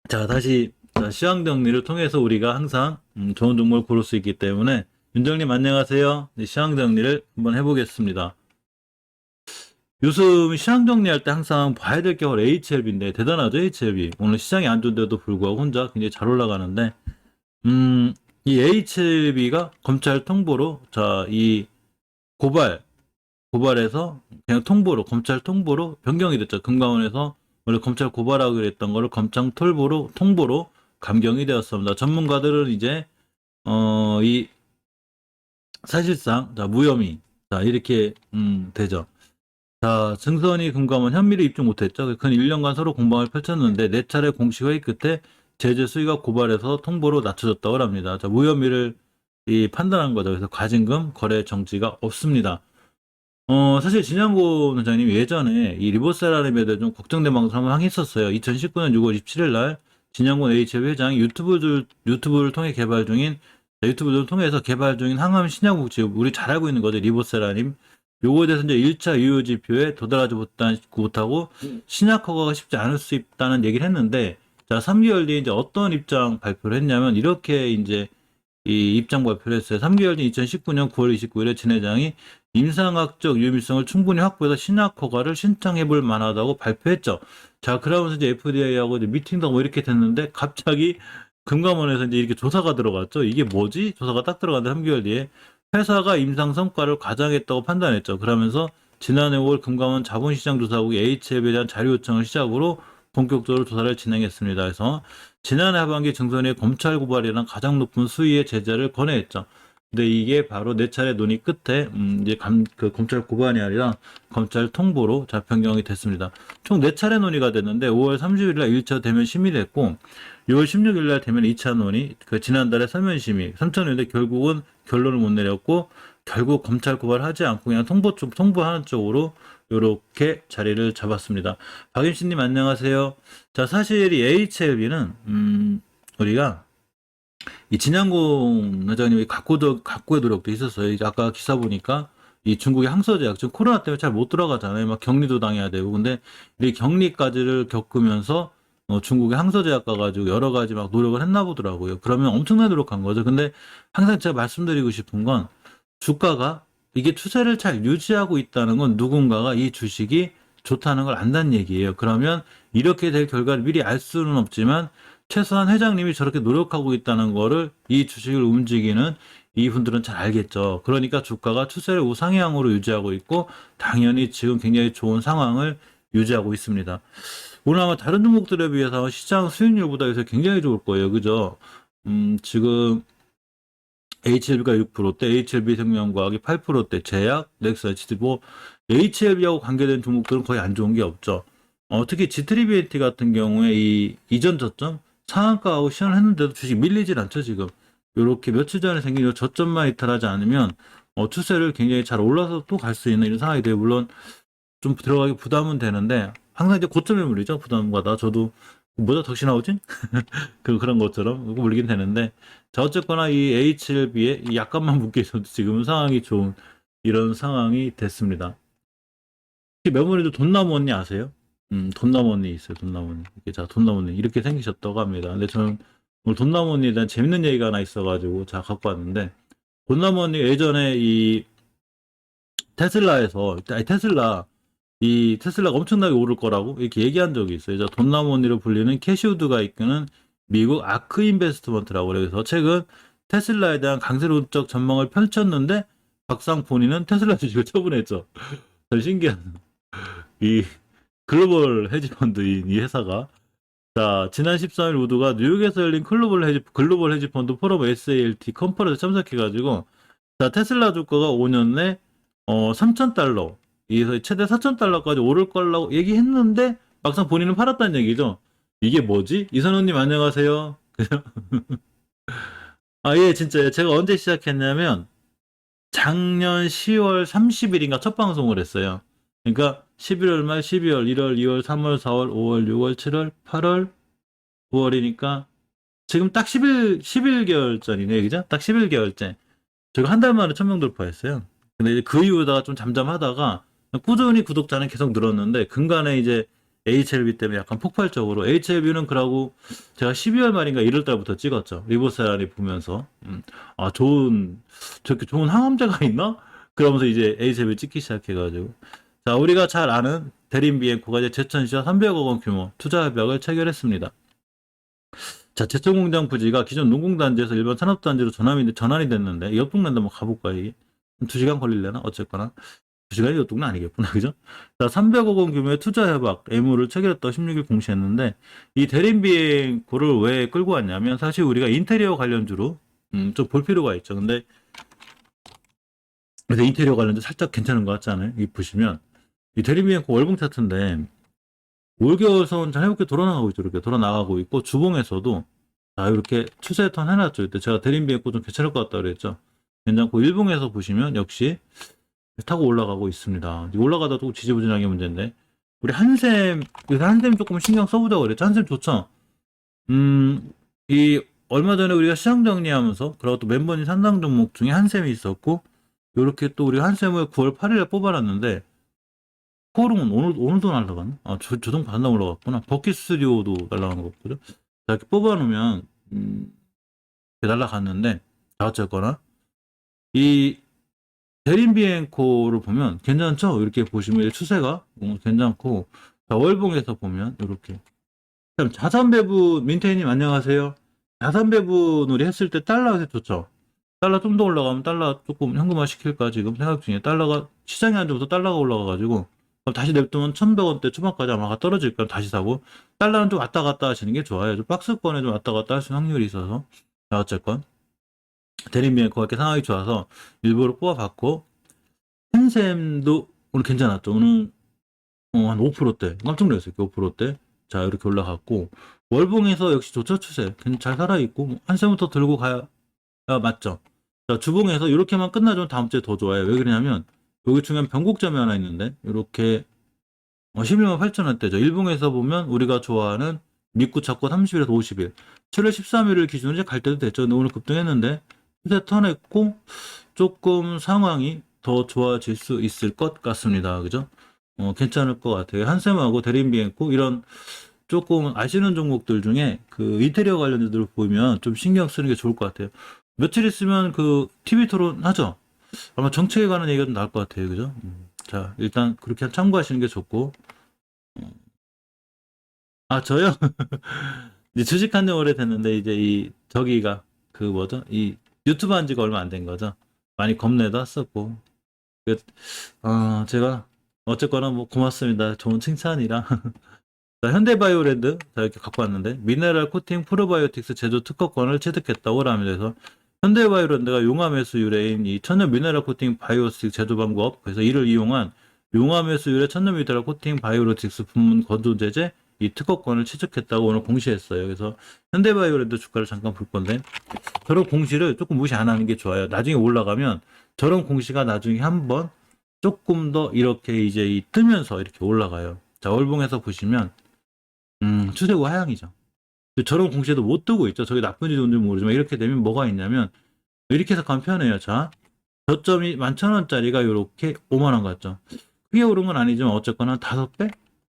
자, 다시 시황 정리를 통해서 우리가 항상 좋은 종목을 고를 수 있기 때문에 윤정님 안녕하세요. 네, 시황 정리를 한번 해보겠습니다. 요즘 시황 정리할 때 항상 봐야 될 게 바로 HLB인데 대단하죠, HLB. 오늘 시장이 안 좋은데도 불구하고 혼자 굉장히 잘 올라가는데 이 HLB가 검찰 통보로 이 고발 고발해서 그냥 통보로 검찰 통보로 변경이 됐죠. 금감원에서 원래 검찰 고발하기로 했던 거를 검찰 통보로 감경이 되었습니다. 전문가들은 이제 이 사실상 무혐의 이렇게 되죠. 자, 증선이 금감원 혐의를 입증 못했죠. 근 1년간 서로 공방을 펼쳤는데 네 차례 공식 회의 끝에 제재 수위가 고발해서 통보로 낮춰졌다고 합니다. 자, 무혐의를 판단한 거죠. 그래서 과징금 거래 정지가 없습니다. 사실 진양고 원장님이 예전에 이 리보세라름에 대해 좀 걱정된 방송 한번 항했었어요. 2019년 6월 27일 날 진양고 HF 회장이 유튜브를 통해 개발 중인 유튜브를 통해서 개발 중인 항암 신약국지 우리 잘 알고 있는 거죠. 리보세라림. 요거에 대해서 이제 1차 유효 지표에 도달하지 못하고 신약 허가가 쉽지 않을 수 있다는 얘기를 했는데 자, 3개월 뒤에 이제 어떤 입장 발표를 했냐면 이렇게 이제 이 입장 발표를 했어요. 3개월 뒤 2019년 9월 29일에 진 회장이 임상학적 유효성을 충분히 확보해서 신약 허가를 신청해 볼 만하다고 발표했죠. 자, 그러면서 이제 FDA하고 이제 미팅도 뭐 이렇게 됐는데 갑자기 금감원에서 이제 이렇게 조사가 들어갔죠. 이게 뭐지? 조사가 딱 들어갔는데 3개월 뒤에 회사가 임상 성과를 과장했다고 판단했죠. 그러면서 지난해 5월 금감원 자본시장조사국이 HL에 대한 자료 요청을 시작으로 본격적으로 조사를 진행했습니다. 그래서 지난해 하반기 증선의 검찰 고발이란 가장 높은 수위의 제재를 권해했죠. 근데 이게 바로 네 차례 논의 끝에 이제 검찰 고발이 아니라 검찰 통보로 변경이 됐습니다. 총 네 차례 논의가 됐는데 5월 30일 날 1차 대면 심의를 했고 6월 16일 날 대면 2차 논의, 지난달에 서면 심의 3차 논의인데 결국은 결론을 못 내렸고 결국 검찰 고발하지 않고 그냥 통보하는 쪽으로 이렇게 자리를 잡았습니다. 박임씨님 안녕하세요. 자, 사실 이 HLB는 우리가 이 진양공 회장님이 각고의 노력도 있었어요. 이제 아까 기사 보니까 이 중국의 항서제약 지금 코로나 때문에 잘 못 들어가잖아요. 막 격리도 당해야 되고 근데 이 격리까지를 겪으면서 중국의 항서제약 가가지고 여러 가지 막 노력을 했나 보더라고요. 그러면 엄청나게 노력한 거죠. 근데 항상 제가 말씀드리고 싶은 건 주가가 이게 추세를 잘 유지하고 있다는 건 누군가가 이 주식이 좋다는 걸 안다는 얘기예요. 그러면 이렇게 될 결과를 미리 알 수는 없지만 최소한 회장님이 저렇게 노력하고 있다는 거를 이 주식을 움직이는 이분들은 잘 알겠죠. 그러니까 주가가 추세를 우상향으로 유지하고 있고 당연히 지금 굉장히 좋은 상황을 유지하고 있습니다. 오늘 아마 다른 종목들에 비해서 시장 수익률보다 요새 굉장히 좋을 거예요. 그죠? 지금 HLB가 6%대, HLB생명과학이 8%대, 제약, 넥사, HT, HLB하고 관계된 종목들은 거의 안 좋은 게 없죠. 특히 G트리비에티 같은 경우에 이 이전 저점 상한가하고 시연을 했는데도 주식 밀리질 않죠, 지금. 요렇게 며칠 전에 생긴 이 저점만 이탈하지 않으면 추세를 굉장히 잘 올라서 또 갈 수 있는 이런 상황이 돼요. 물론 좀 들어가기 부담은 되는데 항상 이제 고점에 물리죠, 부담과다. 저도 뭐다 덕시 나오지? 그런 것처럼 물리긴 되는데 자, 어쨌거나 이 HLB에 약간만 묶여 있어도 지금 상황이 좋은 이런 상황이 됐습니다. 메모리도 돈나무 언니 아세요? 돈나무 언니 있어요. 돈나무 언니. 돈나무 언니 이렇게 생기셨다고 합니다. 근데 저는 오늘 돈나무 언니에 대한 재밌는 얘기가 하나 있어가지고 갖고 왔는데 돈나무 언니 예전에 이 테슬라에서 테슬라가 엄청나게 오를 거라고 이렇게 얘기한 적이 있어요. 돈나무 언니로 불리는 캐시우드가 이끄는 미국 아크 인베스트먼트라고 그래서 최근 테슬라에 대한 강세론적 전망을 펼쳤는데 박상 본인은 테슬라 주식을 처분했죠. 참 신기한 이 글로벌 헤지펀드인 이 회사가 자, 지난 13일 모두가 뉴욕에서 열린 글로벌 헤지펀드 포럼 SALT 컨퍼런스에 참석해가지고 자, 테슬라 주가가 5년 내 3,000달러 이 최대 4,000달러까지 오를 거라고 얘기했는데 막상 본인은 팔았다는 얘기죠. 이게 뭐지? 이선호님 안녕하세요. 아, 예, 진짜 제가 언제 시작했냐면 작년 10월 30일인가 첫 방송을 했어요. 그러니까 11월 말 12월, 1월, 2월, 3월, 4월, 5월, 6월, 7월, 8월, 9월이니까 지금 딱 11개월 전이네, 그죠? 딱 11개월째. 제가 한 달 만에 1,000명 돌파했어요. 근데 이제 그 이후다가 좀 잠잠하다가 꾸준히 구독자는 계속 늘었는데 근간에 이제 HLB 때문에 약간 폭발적으로 HLB는 그러고 제가 12월 말인가 1월 달부터 찍었죠. 리보세라리 보면서 아 저렇게 좋은 항암제가 있나? 그러면서 이제 HLB 찍기 시작해가지고 자 우리가 잘 아는 대림비엔코가 이제 제천시와 300억 원 규모 투자 협약을 체결했습니다. 자 제천공장 부지가 기존 농공단지에서 일반 산업단지로 전환이 됐는데 옆 동네인데 한번 가볼까 이게 2시간 걸리려나 어쨌거나 2시간이 옆 동네 아니겠구나 그죠? 자 300억 원 규모의 투자 협약 MO를 체결했다고 16일 공시했는데 이 대림비엔코를 왜 끌고 왔냐면 사실 우리가 인테리어 관련주로 좀 볼 필요가 있죠. 근데 그래서 인테리어 관련주 살짝 괜찮은 것 같지 않아요? 이 보시면 이 대림비엔코 월봉 차트인데 올겨울선 잘 해롭게 돌아나가고 있죠. 이렇게 돌아나가고 있고 주봉에서도 자 이렇게 추세 턴 해놨죠. 이때 제가 대림비엔코 좀 괜찮을 것 같다 그랬죠. 괜찮고 일봉에서 보시면 역시 타고 올라가고 있습니다. 올라가다 또 지지부진하게 문제인데 우리 한샘 그래서 한샘 조금 신경 써보자고 그랬죠. 한샘 좋죠. 이 얼마 전에 우리가 시장 정리하면서 그리고 또 멤버님 상당 종목 중에 한샘이 있었고 이렇게 또 우리 한샘을 9월 8일에 뽑아놨는데 코오롱은 오늘도 날라갔나? 아, 조정 반납 올라갔구나. 버킷스튜디오도 날라간 거거든요. 자, 이렇게 뽑아놓으면, 이렇게 날라갔는데, 자, 어쨌거나, 이, 대림비엔코를 보면 괜찮죠? 이렇게 보시면 추세가 괜찮고, 자, 월봉에서 보면, 이렇게. 그럼 자산배분, 민태희님 안녕하세요. 자산배분 우리 했을 때 달러에서 좋죠? 달러 좀 더 올라가면 달러 조금 현금화 시킬까 지금 생각 중에 달러가 시장에 앉아서 달러가 올라가가지고 그럼 다시 냅두면 1100원대 초반까지 아마 떨어질 거면 다시 사고 달러는 좀 왔다 갔다 하시는 게 좋아요. 좀 박스권에 좀 왔다 갔다 할 수 있는 확률이 있어서 자 어쨌건 대림비엔코가 이렇게 상황이 좋아서 일부러 뽑아봤고 펜셈도 오늘 괜찮았죠. 오늘 한 5%대 깜짝 놀랐어요. 5%대 자 이렇게 올라갔고 월봉에서 역시 조처 추세 잘 살아있고 한샘부터 들고 가야 맞죠. 자 주봉에서 이렇게만 끝나주면 다음 주에 더 좋아요. 왜 그러냐면 여기 중요한 변곡점이 하나 있는데 이렇게 11만 8천원대죠. 일봉에서 보면 우리가 좋아하는 밑구 잡고 30일에서 50일 7월 13일을 기준으로 이제 갈 때도 됐죠. 근데 오늘 급등했는데 추세 턴했고 조금 상황이 더 좋아질 수 있을 것 같습니다. 그죠? 괜찮을 것 같아요. 한샘하고 대림비엔코 이런 조금 아시는 종목들 중에 그 인테리어 관련주들을 보면 좀 신경 쓰는 게 좋을 것 같아요. 며칠 있으면 그 TV 토론 하죠. 아마 정책에 관한 얘기가 좀 나올 것 같아요. 그죠? 자, 일단 그렇게 참고하시는 게 좋고. 아, 저요? 이제 주식한 지 오래됐는데, 이제 저기가, 그 뭐죠? 이 유튜브 한 지가 얼마 안 된 거죠? 많이 겁내도 했었고. 제가, 어쨌거나 뭐 고맙습니다. 좋은 칭찬이라. 자, 현대바이오랜드, 자, 이렇게 갖고 왔는데, 미네랄 코팅 프로바이오틱스 제조 특허권을 취득했다고 합니다. 그래서, 현대바이오랜드가 용암해수 유래인 이 천연 미네랄 코팅 바이오틱스 제조 방법, 그래서 이를 이용한 용암해수 유래 천연 미네랄 코팅 바이오틱스 부문 건조제제 이 특허권을 취득했다고 오늘 공시했어요. 그래서 현대바이오랜드 주가를 잠깐 볼 건데, 저런 공시를 조금 무시 안 하는 게 좋아요. 나중에 올라가면 저런 공시가 나중에 한번 조금 더 이렇게 이제 뜨면서 이렇게 올라가요. 자, 월봉에서 보시면, 추세고 하향이죠. 저런 공시에도 못 뜨고 있죠. 저게 나쁜지 좋은지 모르지만 이렇게 되면 뭐가 있냐면 이렇게 해서 가면 편해요. 자, 저점이 11,000원짜리가 이렇게 5만원 같죠. 크게 오른 건 아니지만 어쨌거나 5배?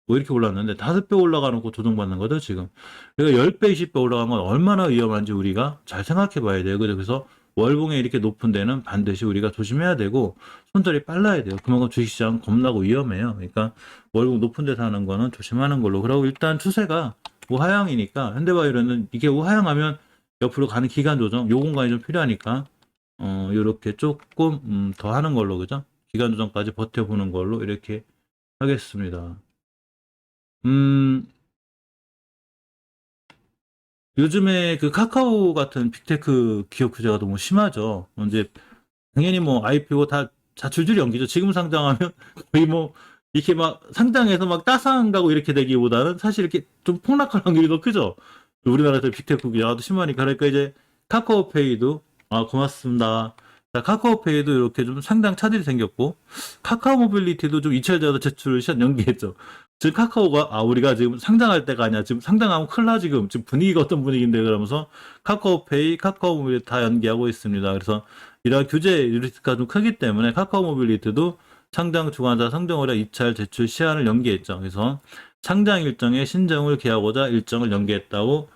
뭐 이렇게 올랐는데 5배 올라가는 거 조정받는 거죠 지금. 그러니까 10배, 20배 올라간 건 얼마나 위험한지 우리가 잘 생각해 봐야 돼요. 그래서 월봉에 이렇게 높은 데는 반드시 우리가 조심해야 되고 손절이 빨라야 돼요. 그만큼 주식시장 겁나고 위험해요. 그러니까 월봉 높은 데서 하는 거는 조심하는 걸로. 그리고 일단 추세가 우하향이니까 현대바이오는 이게 우하향하면 옆으로 가는 기간 조정, 요 공간이 좀 필요하니까 요렇게 조금 더 하는 걸로 그죠? 기간 조정까지 버텨보는 걸로 이렇게 하겠습니다. 요즘에 그 카카오 같은 빅테크 기업 규제가 너무 심하죠. 이제 당연히 뭐 IPO 다 줄줄이 연기죠. 지금 상장하면 거의 뭐 이렇게 막 상장해서 막 따상가고 이렇게 되기보다는 사실 이렇게 좀 폭락할 확률이 더 크죠. 우리나라에서 빅테크 규제가 심하니까 그러니까 이제 카카오페이도 고맙습니다. 자, 카카오페이도 이렇게 좀 상당 차질이 생겼고 카카오 모빌리티도 좀 2차전 자도 제출을 시한 연기했죠. 지금 카카오가 우리가 지금 상장할 때가 아니야. 지금 상장하면 큰일 나 지금 분위기가 어떤 분위기인데 그러면서 카카오페이, 카카오 모빌리티 다 연기하고 있습니다. 그래서 이러한 규제 리스크가 좀 크기 때문에 카카오 모빌리티도 상장 주관자 상정거래 입찰 제출 시한을 연기했죠. 그래서 상장 일정에 신정을 기하고자 일정을 연기했다고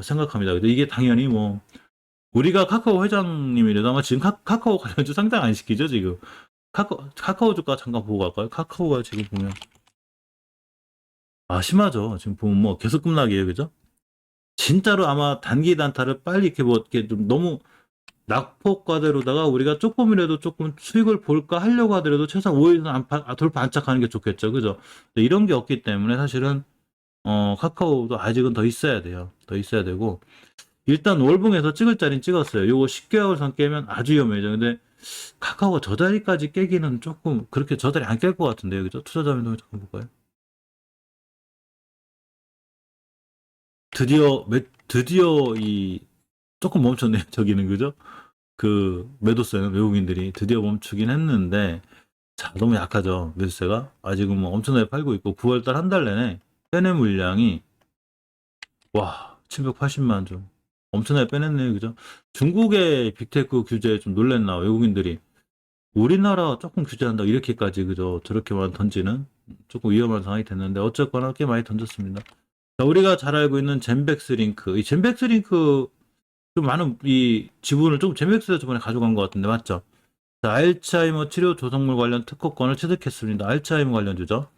생각합니다. 근데 이게 당연히 뭐 우리가 카카오 회장님이라도 아마 지금 카카오 관련주 상장 안 시키죠 지금. 카카오 주가 잠깐 보고 갈까요? 카카오가 지금 보면 심하죠. 지금 보면 뭐 계속 급락이에요, 그죠? 진짜로 아마 단기 단타를 빨리 이렇게 뭐 이렇게 좀 너무 낙폭과대로다가 우리가 조금이라도 조금 수익을 볼까 하려고 하더라도 최소한 5일은 돌파 안착하는 게 좋겠죠, 그죠? 근데 이런 게 없기 때문에 사실은 카카오도 아직은 더 있어야 돼요. 더 있어야 되고 일단 월봉에서 찍을 자리는 찍었어요. 요거 10개월 선 깨면 아주 위험해져. 근데 카카오가 저 자리까지 깨기는 조금 그렇게 저 자리 안 깰 것 같은데요, 그죠? 투자자 변동을 잠깐 볼까요? 드디어 이 조금 멈췄네요. 저기는 그죠? 그 매도세는 외국인들이 드디어 멈추긴 했는데 자 너무 약하죠 매도세가. 아직은 뭐 엄청나게 팔고 있고 9월달 한 달 내내 빼낸 물량이 와 780만 좀 엄청나게 빼냈네요, 그죠? 중국의 빅테크 규제에 좀 놀랬나 외국인들이. 우리나라 조금 규제한다 이렇게까지 그죠? 저렇게만 던지는 조금 위험한 상황이 됐는데 어쨌거나 꽤 많이 던졌습니다. 자, 우리가 잘 알고 있는 젠백스 링크. 이 젠백스 링크 좀 많은 이 지분을 좀 젠백스에서 저번에 가져간 것 같은데 맞죠? 자, 알츠하이머 치료 조성물 관련 특허권을 취득했습니다. 알츠하이머 관련주죠.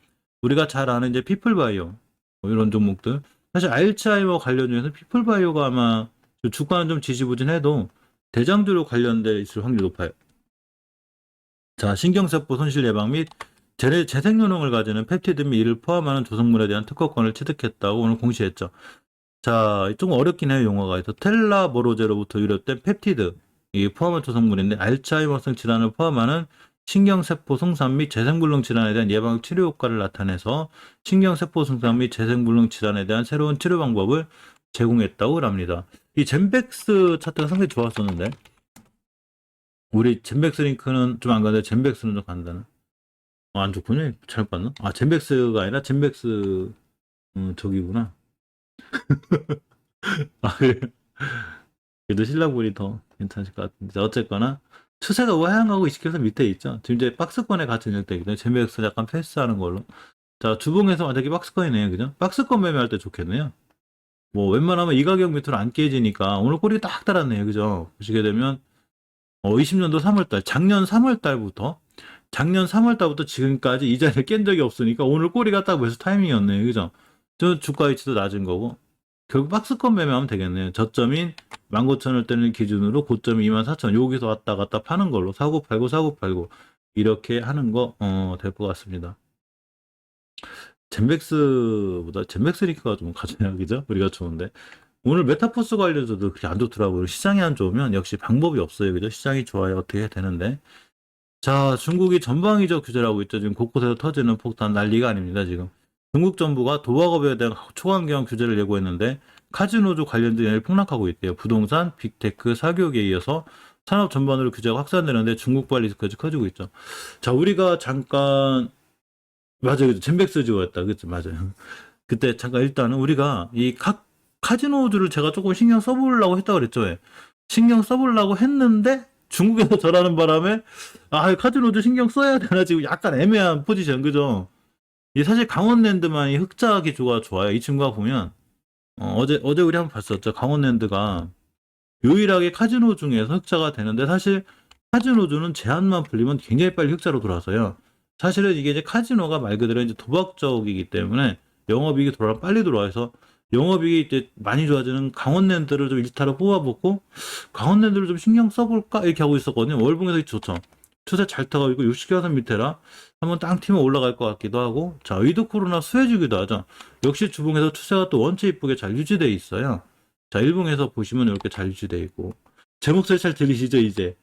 우리가 잘 아는 이제 피플바이오 뭐 이런 종목들. 사실 알츠하이머 관련 중에서 피플바이오가 아마 주가는 좀 지지부진해도 대장주로 관련돼 있을 확률이 높아요. 자, 신경세포 손실 예방 및 재생효능을 가지는 펩티드 및 이를 포함하는 조성물에 대한 특허권을 취득했다고 오늘 공시했죠. 자, 좀 어렵긴 해요, 용어가. 그래서 텔라모로제로부터 유래된 펩티드, 이 포함한 조성물인데, 알츠하이머성 질환을 포함하는 신경세포 손상 및 재생불능 질환에 대한 예방 치료 효과를 나타내서 신경세포 손상 및 재생불능 질환에 대한 새로운 치료 방법을 제공했다고 합니다. 이 젠백스 차트가 상당히 좋았었는데, 우리 젠백스 링크는 좀 안 가는데, 젠백스는 좀 간다는. 안 좋군요. 잘못 봤나? 젠백스가 아니라 젠백스, 저기구나. 그래. 그래도 신라분이 더 괜찮을 것 같은데 어쨌거나 추세가 우하향하고 20개선 밑에 있죠. 지금 이제 박스권에 같은 형태이거든요. 재미엑스 약간 패스하는 걸로. 자, 주봉에서 만약에 박스권이네요, 그죠? 박스권 매매할 때 좋겠네요. 뭐 웬만하면 이 가격 밑으로 안 깨지니까 오늘 꼬리 딱 달았네요, 그죠? 보시게 되면 20년도 3월달, 작년 3월달부터 지금까지 이 자리를 깬 적이 없으니까 오늘 꼬리가 딱 벌써 타이밍이었네요, 그죠? 저 주가 위치도 낮은 거고 결국 박스권 매매하면 되겠네요. 저점인 19,000원대를 기준으로 고점이 24,000원 여기서 왔다 갔다 파는 걸로 사고 팔고 이렇게 하는 거 될 것 같습니다. 젠백스보다 젠백스 링크가 좀 가져야 그죠? 우리가 좋은데 오늘 메타포스 관련주도 그렇게 안 좋더라고요. 시장이 안 좋으면 역시 방법이 없어요, 그죠? 시장이 좋아야 어떻게 해야 되는데 자, 중국이 전방위적 규제라고 있죠. 지금 곳곳에서 터지는 폭탄 난리가 아닙니다, 지금. 중국 정부가 도박업에 대한 초강경 규제를 예고했는데 카지노주 관련된 폭락하고 있대요. 부동산, 빅테크, 사교육에 이어서 산업 전반으로 규제가 확산되는데 중국발 리스크까지 커지고 있죠. 자, 우리가 잠깐 맞아요. 젠백스 지오였다. 그죠? 맞아요. 그때 잠깐 일단은 우리가 이 카지노주를 제가 조금 신경 써보려고 했다고 그랬죠. 왜? 신경 써보려고 했는데 중국에서 저라는 바람에 카지노도 신경 써야 되나 지금 약간 애매한 포지션 그죠? 이 사실 강원랜드만이 흑자 기조가 좋아요. 이 친구가 보면 어제 우리 한번 봤었죠. 강원랜드가 유일하게 카지노 중에서 흑자가 되는데 사실 카지노주는 제한만 풀리면 굉장히 빨리 흑자로 돌아서요. 사실은 이게 이제 카지노가 말 그대로 이제 도박적이기 때문에 영업이익이 빨리 돌아와서 영업이익이 이제 많이 좋아지는 강원랜드를 좀 일타로 뽑아보고 강원랜드를 좀 신경 써볼까 이렇게 하고 있었거든요. 월봉에서 좋죠. 추세 잘 타고 있고 60개선 밑에라 한번 땅 튀면 올라갈 것 같기도 하고 자 위드 코로나 수혜주기도 하죠. 역시 주봉에서 추세가 또 원체 이쁘게 잘 유지되어 있어요. 자 일봉에서 보시면 이렇게 잘 유지되어 있고 제 목소리 잘 들리시죠 이제?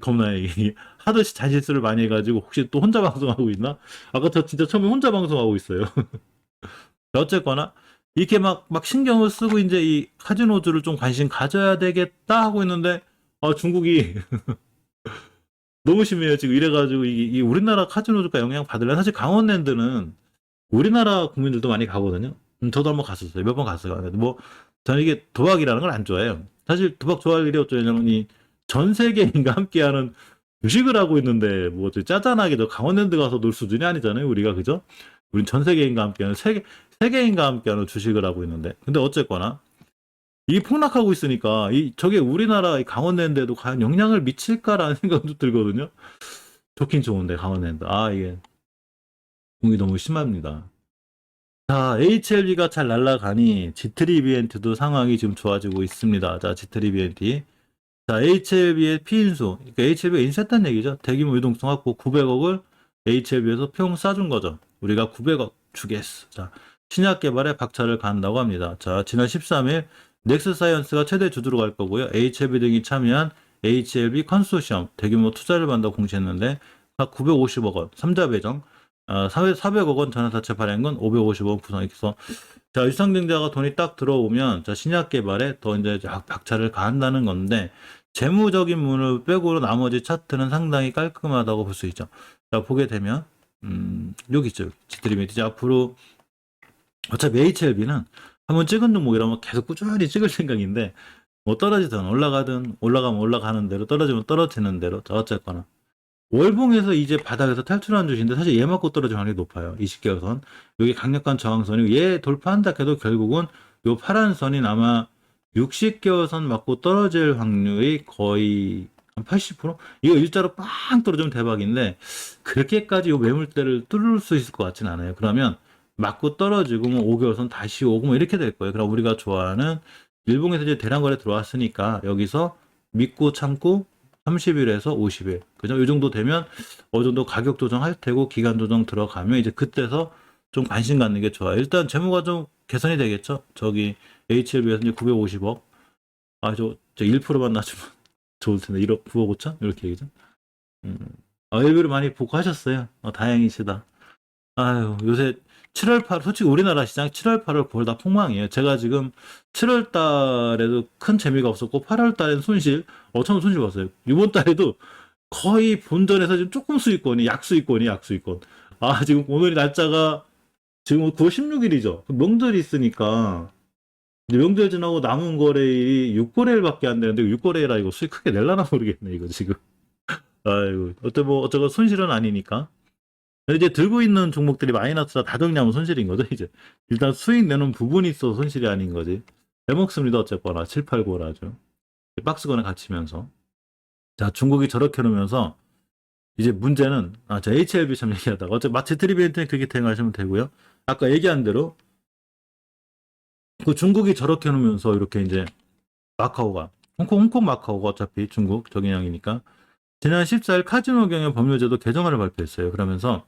겁나요. 하도 잔실수를 많이 해가지고 혹시 또 혼자 방송하고 있나? 아까 저 진짜 처음에 혼자 방송하고 있어요. 어쨌거나 이렇게 막 신경을 쓰고 이제 이 카지노주를 좀 관심 가져야 되겠다 하고 있는데 중국이 너무 심해요 지금 이래가지고 이 우리나라 카지노주가 영향 받을래 사실 강원랜드는 우리나라 국민들도 많이 가거든요. 저도 한번 갔었어요. 몇 번 갔어요. 뭐 저는 이게 도박이라는 걸 안 좋아해요. 사실 도박 좋아할 일이 없죠. 왜냐면 이 전 세계인과 함께하는 주식을 하고 있는데 뭐 짜잔하게 저 강원랜드 가서 놀 수준이 아니잖아요 우리가 그죠? 우린 전 세계인과 함께하는 세계인과 함께하는 주식을 하고 있는데. 근데 어쨌거나 이 폭락하고 있으니까 저게 우리나라 이 강원랜드에도 과연 영향을 미칠까라는 생각도 들거든요. 좋긴 좋은데 강원랜드. 이게 공이 너무 심합니다. 자, HLB가 잘 날아가니 G3BNT도 상황이 지금 좋아지고 있습니다. 자, G3BNT. 자, HLB의 피인수. 그러니까 HLB가 인수했다는 얘기죠. 대규모 유동성 확보 900억을 HLB에서 평 쏴준 거죠. 우리가 900억 주겠어. 자, 신약 개발에 박차를 가한다고 합니다. 자, 지난 13일 넥스사이언스가 최대 주주로 갈 거고요. HLB 등이 참여한 HLB 컨소시엄 대규모 투자를 받는다고 공시했는데 각 950억 원, 3자 배정, 400억 원 전환사채 발행은 550억 원 구성해서 자, 유상증자가 돈이 딱 들어오면 자, 신약 개발에 더 이제 박차를 가한다는 건데 재무적인 문을 빼고로 나머지 차트는 상당히 깔끔하다고 볼 수 있죠. 자, 보게 되면 여기 있죠. 지트리미티 앞으로 어차피 HLB는 한번 찍은 종목이라면 계속 꾸준히 찍을 생각인데 뭐 떨어지든 올라가면 올라가는 대로 떨어지면 떨어지는 대로 자, 어쨌거나 월봉에서 이제 바닥에서 탈출한 주식인데 사실 얘 맞고 떨어질 확률이 높아요. 20개선. 여기 강력한 저항선이고 얘 돌파한다 해도 결국은 요 파란 선이 아마 60개선 맞고 떨어질 확률이 거의 한 80%? 이거 일자로 빵 떨어지면 대박인데 그렇게까지 요 매물대를 뚫을 수 있을 것 같진 않아요. 그러면 맞고 떨어지고 뭐 5개월선 다시 오고 뭐 이렇게 될 거예요. 그럼 우리가 좋아하는 일봉에서 이제 대량거래 들어왔으니까 여기서 믿고 참고 30일에서 50일. 그죠? 이 정도 되면 어느 정도 가격 조정할 테고 기간 조정 들어가면 이제 그때서 좀 관심 갖는 게 좋아요. 일단 재무가 좀 개선이 되겠죠? 저기 HLB에서 이제 950억. 저 1%만 낮추면 좋을 텐데 1억 9억 5천? 이렇게 얘기죠. 일부러 많이 보고 하셨어요. 다행이시다. 요새 7월 8월, 솔직히 우리나라 시장 7월 8월 9월 다 폭망이에요. 제가 지금 7월 달에도 큰 재미가 없었고 8월 달에는 엄청 손실 봤어요. 이번 달에도 거의 본전에서 지금 조금 수익권이 약수익권. 지금 오늘이 날짜가 지금 9월 16일이죠. 명절이 있으니까 이제 명절 지나고 남은 거래일이 6거래일밖에 안 되는데 6거래일이라 이거 수익 크게 낼라나 모르겠네 이거 지금. 아이고 어쩌고 손실은 아니니까. 이제 들고 있는 종목들이 마이너스다 다 정리하면 손실인 거죠, 이제. 일단 수익 내는 부분이 있어서 손실이 아닌 거지. 해먹습니다, 어쨌거나. 7, 8, 9라죠. 박스권에 갇히면서. 자, 중국이 저렇게 놓으면서, 이제 문제는, 자, HLB 참 얘기하다가, 마치 트리비엔트는 그렇게 대응하시면 되고요. 아까 얘기한 대로, 그 중국이 저렇게 놓으면서 이렇게 이제, 마카오가, 홍콩 마카오가 어차피 중국 저긴형이니까, 지난 14일 카지노 경영 법률제도 개정안을 발표했어요. 그러면서,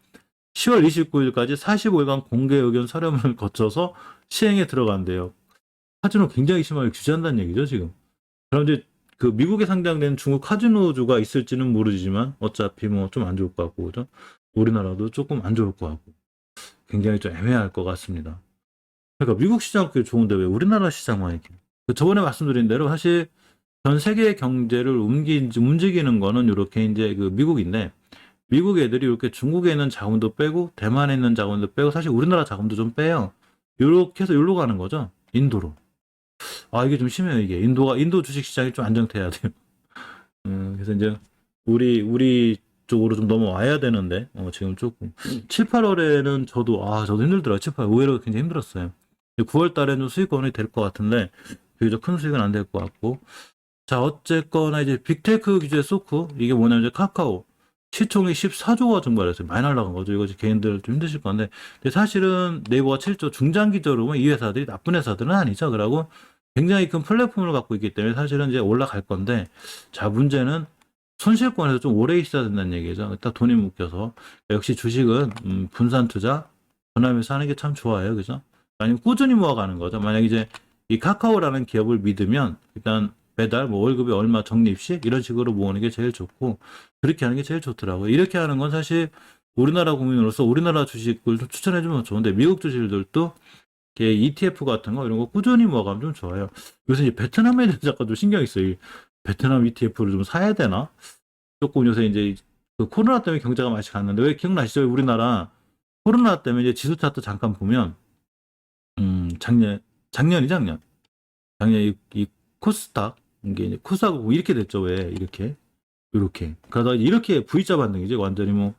10월 29일까지 45일간 공개 의견 서명을 거쳐서 시행에 들어간대요. 카지노 굉장히 심하게 규제한다는 얘기죠, 지금. 그럼 이제 그 미국에 상장된 중국 카지노주가 있을지는 모르지만 어차피 뭐 좀 안 좋을 것 같고, 그죠? 우리나라도 조금 안 좋을 것 같고, 굉장히 좀 애매할 것 같습니다. 그러니까 미국 시장 꽤 좋은데 왜 우리나라 시장만 이렇게. 저번에 말씀드린 대로 사실 전 세계 경제를 움직이는 거는 이렇게 이제 그 미국인데, 미국 애들이 이렇게 중국에 있는 자금도 빼고 대만에 있는 자금도 빼고 사실 우리나라 자금도 좀 빼요. 이렇게 해서 여기로 가는 거죠. 인도로. 이게 좀 심해요. 이게 인도 주식 시장이 좀 안정돼야 돼요. 그래서 이제 우리 쪽으로 좀 넘어와야 되는데 지금 조금 7, 8월에는 저도 힘들더라고요. 7, 8월 의외로 굉장히 힘들었어요. 9월 달에는 수익권이 될 것 같은데 비교적 큰 수익은 안 될 것 같고. 자, 어쨌거나 이제 빅테크 규제 소크 이게 뭐냐면 이제 카카오 시총이 14조가 증발했어요. 많이 날라간 거죠. 이거 개인들 좀 힘드실 건데. 근데 사실은 네이버가 7조 중장기적으로 보면 이 회사들이 나쁜 회사들은 아니죠. 그러고 굉장히 큰 플랫폼을 갖고 있기 때문에 사실은 이제 올라갈 건데. 자, 문제는 손실권에서 좀 오래 있어야 된다는 얘기죠. 딱 돈이 묶여서. 역시 주식은 분산 투자, 분할해서 하는 게 참 좋아요. 그죠? 아니면 꾸준히 모아가는 거죠. 만약 이제 이 카카오라는 기업을 믿으면 일단 매달 뭐 월급이 얼마 적립식 이런 식으로 모으는 게 제일 좋고 그렇게 하는 게 제일 좋더라고요. 이렇게 하는 건 사실 우리나라 국민으로서 우리나라 주식을 좀 추천해주면 좋은데 미국 주식들도 ETF 같은 거 이런 거 꾸준히 모아가면 좀 좋아요. 요새 이제 베트남에 대해서 잠깐 좀 신경이 써요. 베트남 ETF를 좀 사야 되나? 조금 요새 이제 그 코로나 때문에 경제가 많이 갔는데 왜 기억나시죠? 우리나라 코로나 때문에 이제 지수 차트 잠깐 보면 작년 이 코스닥 이게 이제 코스닥 이렇게 됐죠. 왜 이렇게 그러다 이렇게 V자 반등이죠. 완전히 뭐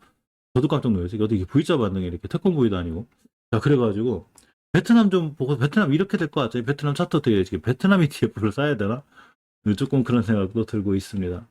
저도 깜짝 놀랐어요. 어떻게 V자 반응이 이렇게 태권브이도 아니고. 자, 그래가지고 베트남 좀 보고 베트남 이렇게 될 것 같죠. 베트남 차트 어떻게 되지? 베트남 ETF를 사야 되나? 조금 그런 생각도 들고 있습니다.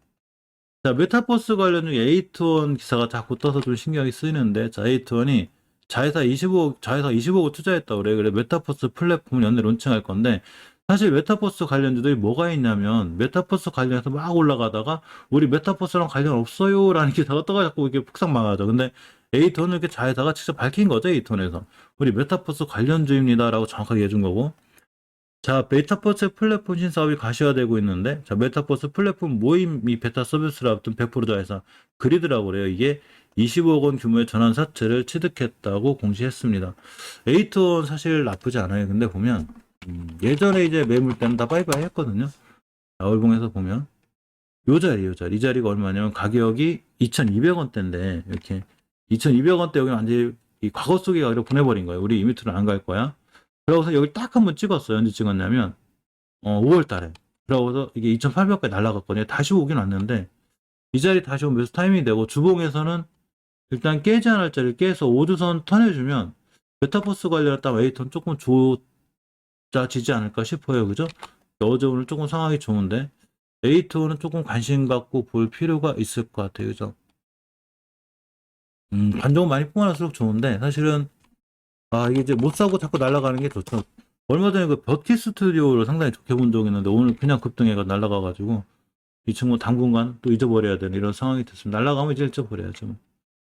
자, 메타버스 관련 중 에이트원 기사가 자꾸 떠서 좀 신경이 쓰이는데, 자, 에이트원이 자회사 25억 투자했다고 그래. 그래, 메타버스 플랫폼을 연내 론칭할 건데, 사실 메타버스 관련주들이 뭐가 있냐면, 메타버스 관련해서 막 올라가다가, 우리 메타버스랑 관련 없어요. 라는 기사가 떠가지고 이렇게 폭삭 망하죠. 근데 에이트원은 이렇게 자회사가 직접 밝힌 거죠, 에이트원에서. 우리 메타버스 관련주입니다. 라고 정확하게 해준 거고. 자, 메타버스 플랫폼 신사업이 가시화되고 있는데, 자, 메타버스 플랫폼 모임 및 베타 서비스를 앞둔 100% 자회사 그리드라고 그래요. 이게 25억 원 규모의 전환 사채를 취득했다고 공시했습니다. 에이트원 사실 나쁘지 않아요. 근데 보면, 예전에 이제 매물 때는 다 바이바이 했거든요. 자, 월봉에서 보면, 요 자리, 요 자리. 이 자리가 얼마냐면 가격이 2,200원대인데, 이렇게 2,200원대 여기 완전히 이 과거 속의 가격으로 보내버린 거예요. 우리 이 밑으로 안 갈 거야. 그러고서 여기 딱 한번 찍었어요. 언제 찍었냐면 5월 달에. 그러고서 이게 2,800까지 날아갔거든요. 다시 오긴 왔는데 이 자리 다시 오면 매수 타이밍이 되고 주봉에서는 일단 깨지 않을 자리를 깨서 5주선 턴해주면 메타버스 관련했다 웨이턴 조금 좋아지지 않을까 싶어요. 그죠? 어제 오늘 조금 상황이 좋은데 에이트는 조금 관심 갖고 볼 필요가 있을 것 같아요. 그죠? 관종은 많이 뽑아날수록 좋은데 사실은 이게 이제 못 사고 자꾸 날아가는 게 좋죠. 얼마 전에 그 버티 스튜디오를 상당히 좋게 본 적이 있는데 오늘 그냥 급등해가 날아가가지고 이 친구 당분간 또 잊어버려야 되는 이런 상황이 됐습니다. 날아가면 이제 잊어버려야죠. 뭐.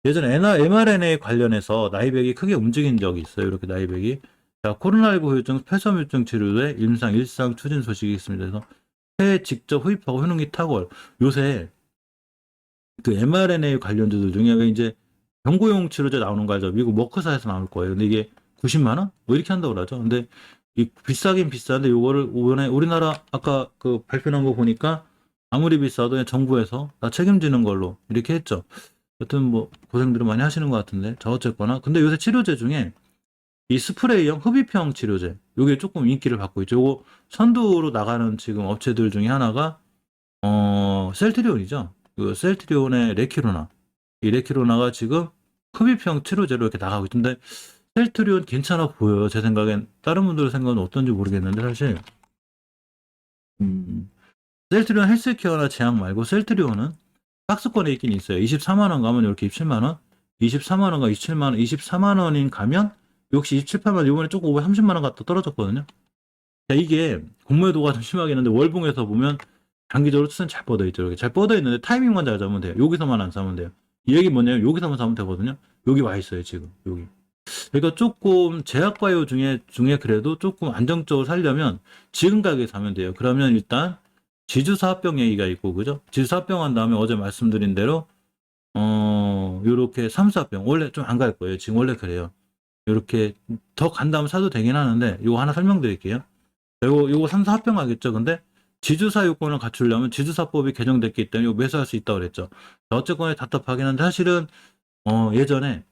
예전에 mRNA 관련해서 나이백이 크게 움직인 적이 있어요. 이렇게 나이백이. 자, 코로나19 후유증 폐섬유증 치료에 일상 추진 소식이 있습니다. 그래서 폐에 직접 흡입하고 효능이 탁월. 요새 그 mRNA 관련주들 중에 왜 이제 경구용 치료제 나오는 거 알죠? 미국 머크사에서 나올 거예요. 근데 이게 90만 원? 뭐 이렇게 한다고 그러죠. 근데 이 비싸긴 비싼데 요거를 이번에 우리나라 아까 그 발표한 거 보니까 아무리 비싸도 그냥 정부에서 다 책임지는 걸로 이렇게 했죠. 여튼 뭐 고생들을 많이 하시는 것 같은데 자 어쨌거나 근데 요새 치료제 중에 이 스프레이형 흡입형 치료제 요게 조금 인기를 받고 있죠. 요거 선두로 나가는 지금 업체들 중에 하나가 셀트리온이죠. 그 셀트리온의 레키로나 이 레키로나가 지금 흡입형 치료제로 이렇게 나가고 있던데 셀트리온 괜찮아 보여요. 제 생각엔 다른 분들 생각은 어떤지 모르겠는데 사실 셀트리온 헬스케어나 제약 말고 셀트리온은 박스권에 있긴 있어요. 24만 원 가면 이렇게 27만 원, 24만 원과 27만 원, 24만 원인 가면 역시 27, 8만 원 이번에 조금 530만 원 갖다 떨어졌거든요. 자, 이게 공매도가 좀 심하게 있는데 월봉에서 보면 장기적으로 추세는 잘 뻗어 있죠. 이렇게 잘 뻗어 있는데 타이밍만 잘 잡으면 돼요. 여기서만 안 사면 돼요. 이 얘기 뭐냐면 여기서만 사면 되거든요. 여기 와 있어요 지금 여기. 그러니까 조금 제약바이오 중에 그래도 조금 안정적으로 살려면 지금 가격에 사면 돼요. 그러면 일단 지주사합병 얘기가 있고 그죠? 지주사합병 한 다음에 어제 말씀드린 대로 요렇게 삼수합병 원래 좀 안 갈 거예요. 지금 원래 그래요. 요렇게 더 간 다음 사도 되긴 하는데 요거 하나 설명드릴게요. 요거 삼수합병 하겠죠. 근데 지주사 요건을 갖추려면 지주사법이 개정됐기 때문에 이거 매수할 수 있다고 그랬죠. 어쨌거나 답답하긴 한데 사실은 예전에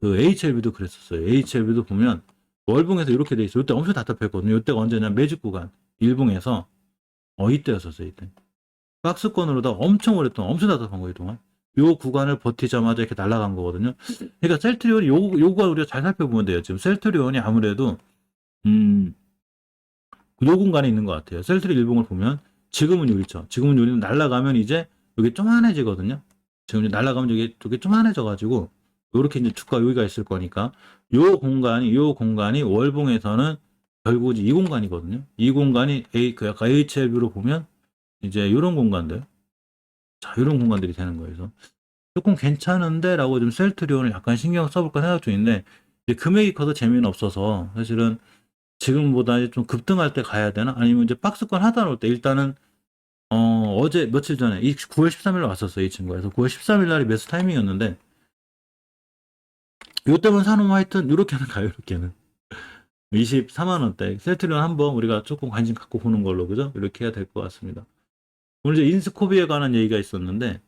그 HLB도 그랬었어요. HLB도 보면 월봉에서 이렇게 돼 있어요. 이때 엄청 답답했거든요. 이때가 언제냐 매직 구간 일봉에서 이때였었어요. 이때 박스권으로다 엄청 오랫동안 엄청 답답한 거예요. 동안 요 구간을 버티자마자 이렇게 날아간 거거든요. 그러니까 셀트리온이 요거 우리가 잘 살펴보면 돼요. 지금 셀트리온이 아무래도 요 공간에 있는 것 같아요. 셀트리 일봉을 보면 지금은 여기 있죠. 지금은 여기는 날아가면 이제 여기 쪼만해지거든요. 지금 날아가면 여기 쪼만해져가지고 요렇게 이제 주가 여기가 있을 거니까 요 공간이 월봉에서는 결국 이 공간이거든요. 이 공간이 그 약간 HLB로 보면 이제 요런 공간들, 자 요런 공간들이 되는 거예요. 그래서 조금 괜찮은데라고 좀 셀트리온을 약간 신경 써볼까 생각 중인데 이제 금액이 커서 재미는 없어서 사실은 지금보다 좀 급등할 때 가야 되나? 아니면 이제 박스권 하다 놓을 때 일단은 어제 며칠 전에 9월 13일 왔었어요. 이 친구가. 그래서 9월 13일 날이 매수 타이밍이었는데 요때만 사놓으면 하여튼 요렇게는 가요. 요렇게는 24만 원대 셀트리온 한번 우리가 조금 관심 갖고 보는 걸로 그죠? 이렇게 해야 될 것 같습니다. 오늘 이제 인스코비에 관한 얘기가 있었는데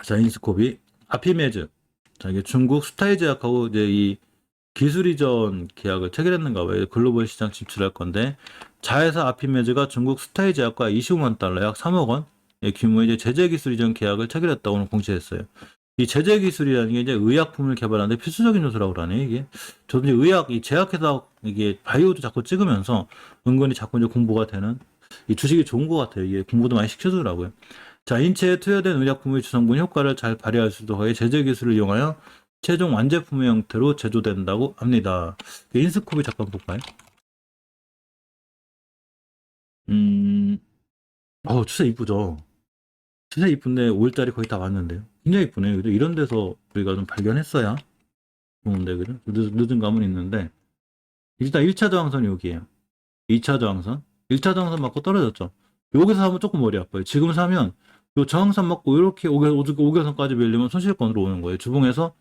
자 인스코비 아피메즈 자 이게 중국 스타이제약하고 이제 이 기술 이전 계약을 체결했는가 봐요. 글로벌 시장 진출할 건데 자회사 아피메즈가 중국 스타이제약과 25만 달러 약 3억 원 규모의 이제 제재 기술 이전 계약을 체결했다고 오늘 공지했어요. 이 제재 기술이라는 게 이제 의약품을 개발하는데 필수적인 요소라고 그러네, 이게. 저도 이제 이 제약회사, 이게 바이오도 자꾸 찍으면서 은근히 자꾸 이제 공부가 되는 이 주식이 좋은 것 같아요. 이게 공부도 많이 시켜주더라고요. 자, 인체에 투여된 의약품의 주성분 효과를 잘 발휘할 수 있도록 하여 제재 기술을 이용하여 최종 완제품의 형태로 제조된다고 합니다. 인스코비 잠깐 볼까요? 추세 이쁘죠? 추세 이쁜데 5일짜리 거의 다 왔는데요. 굉장히 이쁘네요. 그죠? 이런 데서 우리가 좀 발견했어야 좋은데, 그죠? 늦은 감은 있는데, 일단 1차 저항선이 여기에요. 2차 저항선. 1차 저항선 맞고 떨어졌죠. 여기서 사면 조금 머리 아파요. 지금 사면 요 저항선 맞고 이렇게 5개선까지 밀리면 손실권으로 오는 거예요. 주봉에서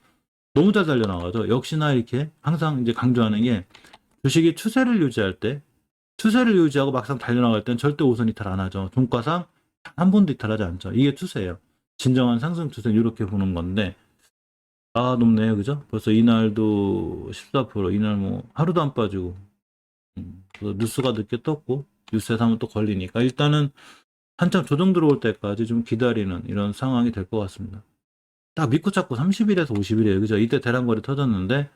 너무 잘 달려나가죠. 역시나 이렇게 항상 이제 강조하는 게 주식이 추세를 유지할 때, 추세를 유지하고 막상 달려나갈 땐 절대 우선 이탈 안 하죠. 종가상 한 번도 이탈하지 않죠. 이게 추세예요. 진정한 상승 추세는 이렇게 보는 건데, 높네요. 그죠? 벌써 이날도 14%, 이날 뭐 하루도 안 빠지고, 뉴스가 늦게 떴고, 뉴스에서 하면 또 걸리니까 일단은 한참 조정 들어올 때까지 좀 기다리는 이런 상황이 될 것 같습니다. 딱 믿고 찾고 30일에서 50일이에요. 그죠? 이때 대량거래 터졌는데,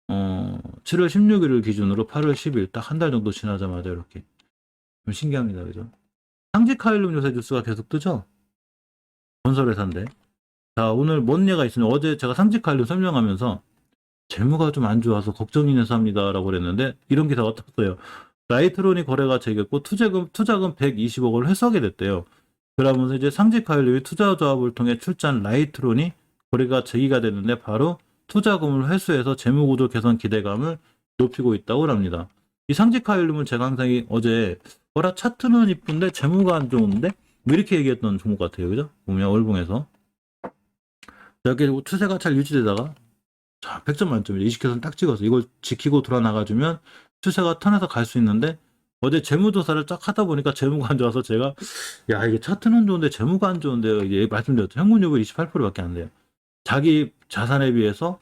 7월 16일을 기준으로 8월 10일 딱 한 달 정도 지나자마자 이렇게. 좀 신기합니다. 그죠? 상지카일륨 요새 뉴스가 계속 뜨죠? 건설회사인데. 자, 오늘 뭔 예가 있으면 어제 제가 상지카일륨 설명하면서 재무가 좀 안 좋아서 걱정이 돼서 합니다라고 그랬는데 이런 기사가 떴어요. 라이트론이 거래가 재개했고 투자금 120억을 회수하게 됐대요. 그러면서 이제 상지카일륨이 투자조합을 통해 출자한 라이트론이 거래가 재개가 됐는데 바로 투자금을 회수해서 재무구조 개선 기대감을 높이고 있다고 합니다. 이 상지카일륨은 제가 항상 어제 차트는 이쁜데 재무가 안 좋은데 뭐 이렇게 얘기했던 종목 같아요. 그죠? 보면 월봉에서 이렇게 추세가 잘 유지되다가 자, 100점 만점이죠. 20개선 딱 찍어서 이걸 지키고 돌아 나가주면 추세가 턴해서 갈 수 있는데 어제 재무조사를 쫙 하다 보니까 재무가 안 좋아서 제가 이게 차트는 좋은데 재무가 안 좋은데요. 이게 말씀드렸죠. 현금유불 28%밖에 안 돼요. 자기 자산에 비해서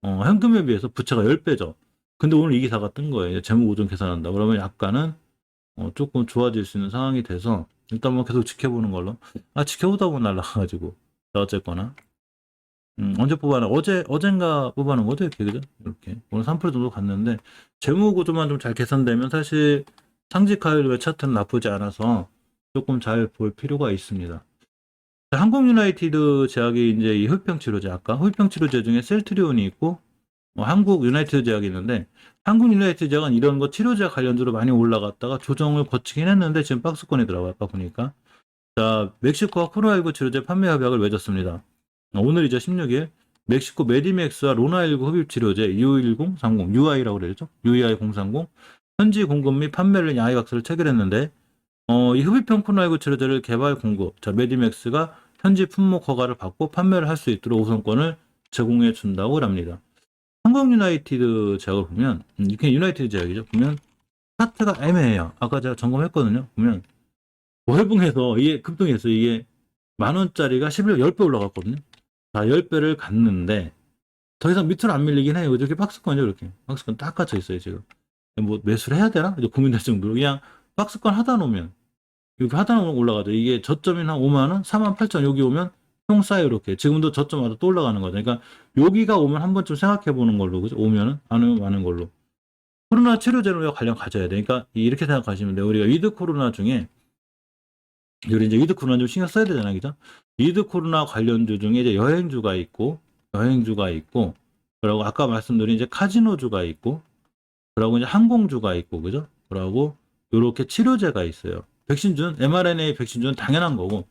현금에 비해서 부채가 10배죠. 근데 오늘 이 기사가 뜬 거예요. 재무구조 개선한다. 그러면 약간은 조금 좋아질 수 있는 상황이 돼서 일단 뭐 계속 지켜보는 걸로. 지켜보다 보면 날라가가지고. 어쨌거나. 언제 뽑아나? 어젠가 뽑아놓은 거죠? 이렇게, 그죠? 이렇게. 오늘 3% 정도 갔는데, 재무구조만 좀 잘 개선되면 사실 상지카일의 차트는 나쁘지 않아서 조금 잘 볼 필요가 있습니다. 한국 유나이티드 제약이 이제 이 흡병치료제, 아까 흡병치료제 중에 셀트리온이 있고, 한국 유나이티드 제약이 있는데, 한국 유나이티드 제약은 이런 거 치료제약 관련주로 많이 올라갔다가 조정을 거치긴 했는데, 지금 박스권이더라고요. 아까 보니까. 자, 멕시코와 코로나19 치료제 판매 협약을 맺었습니다. 오늘이죠, 16일. 멕시코 메디맥스와 로나19 흡입치료제 U1030, UI라고 그러죠? UEI030. 현지 공급 및 판매를 양해 각서를 체결했는데, 이 흡입형 코로나19 치료제를 개발 공급, 자, 메디맥스가 현지 품목 허가를 받고 판매를 할 수 있도록 우선권을 제공해 준다고 합니다. 한국 유나이티드 제약을 보면, 이렇게 유나이티드 제약이죠. 보면, 차트가 애매해요. 아까 제가 점검했거든요. 보면, 월봉에서 이게 급등했어요. 이게 10,000원짜리가 11월 10배 올라갔거든요. 자, 10배를 갔는데, 더 이상 밑으로 안 밀리긴 해요. 이렇게 박스권이죠, 이렇게. 박스권 딱 갇혀 있어요, 지금. 뭐, 매수를 해야 되나? 이제 고민될 정도로. 그냥 박스권 하다 놓으면, 이렇게 하다 놓으면 올라가죠. 이게 저점이 한 5만원? 48,000 여기 오면 총 쌓여, 이렇게. 지금도 저점마다 또 올라가는 거죠. 그러니까, 여기가 오면 한 번쯤 생각해 보는 걸로, 그죠? 오면은, 안 오면 마는 걸로. 코로나 치료제로 관련 가져야 돼. 그러니까, 이렇게 생각하시면 돼요. 우리가 위드 코로나 중에, 우리 이제 위드 코로나 좀 신경 써야 되잖아요, 그죠? 위드 코로나 관련주 중에 이제 여행주가 있고, 그리고 아까 말씀드린 이제 카지노주가 있고, 그리고 이제 항공주가 있고, 그죠? 그리고 요렇게 치료제가 있어요. 백신주는, mRNA 백신주는 당연한 거고,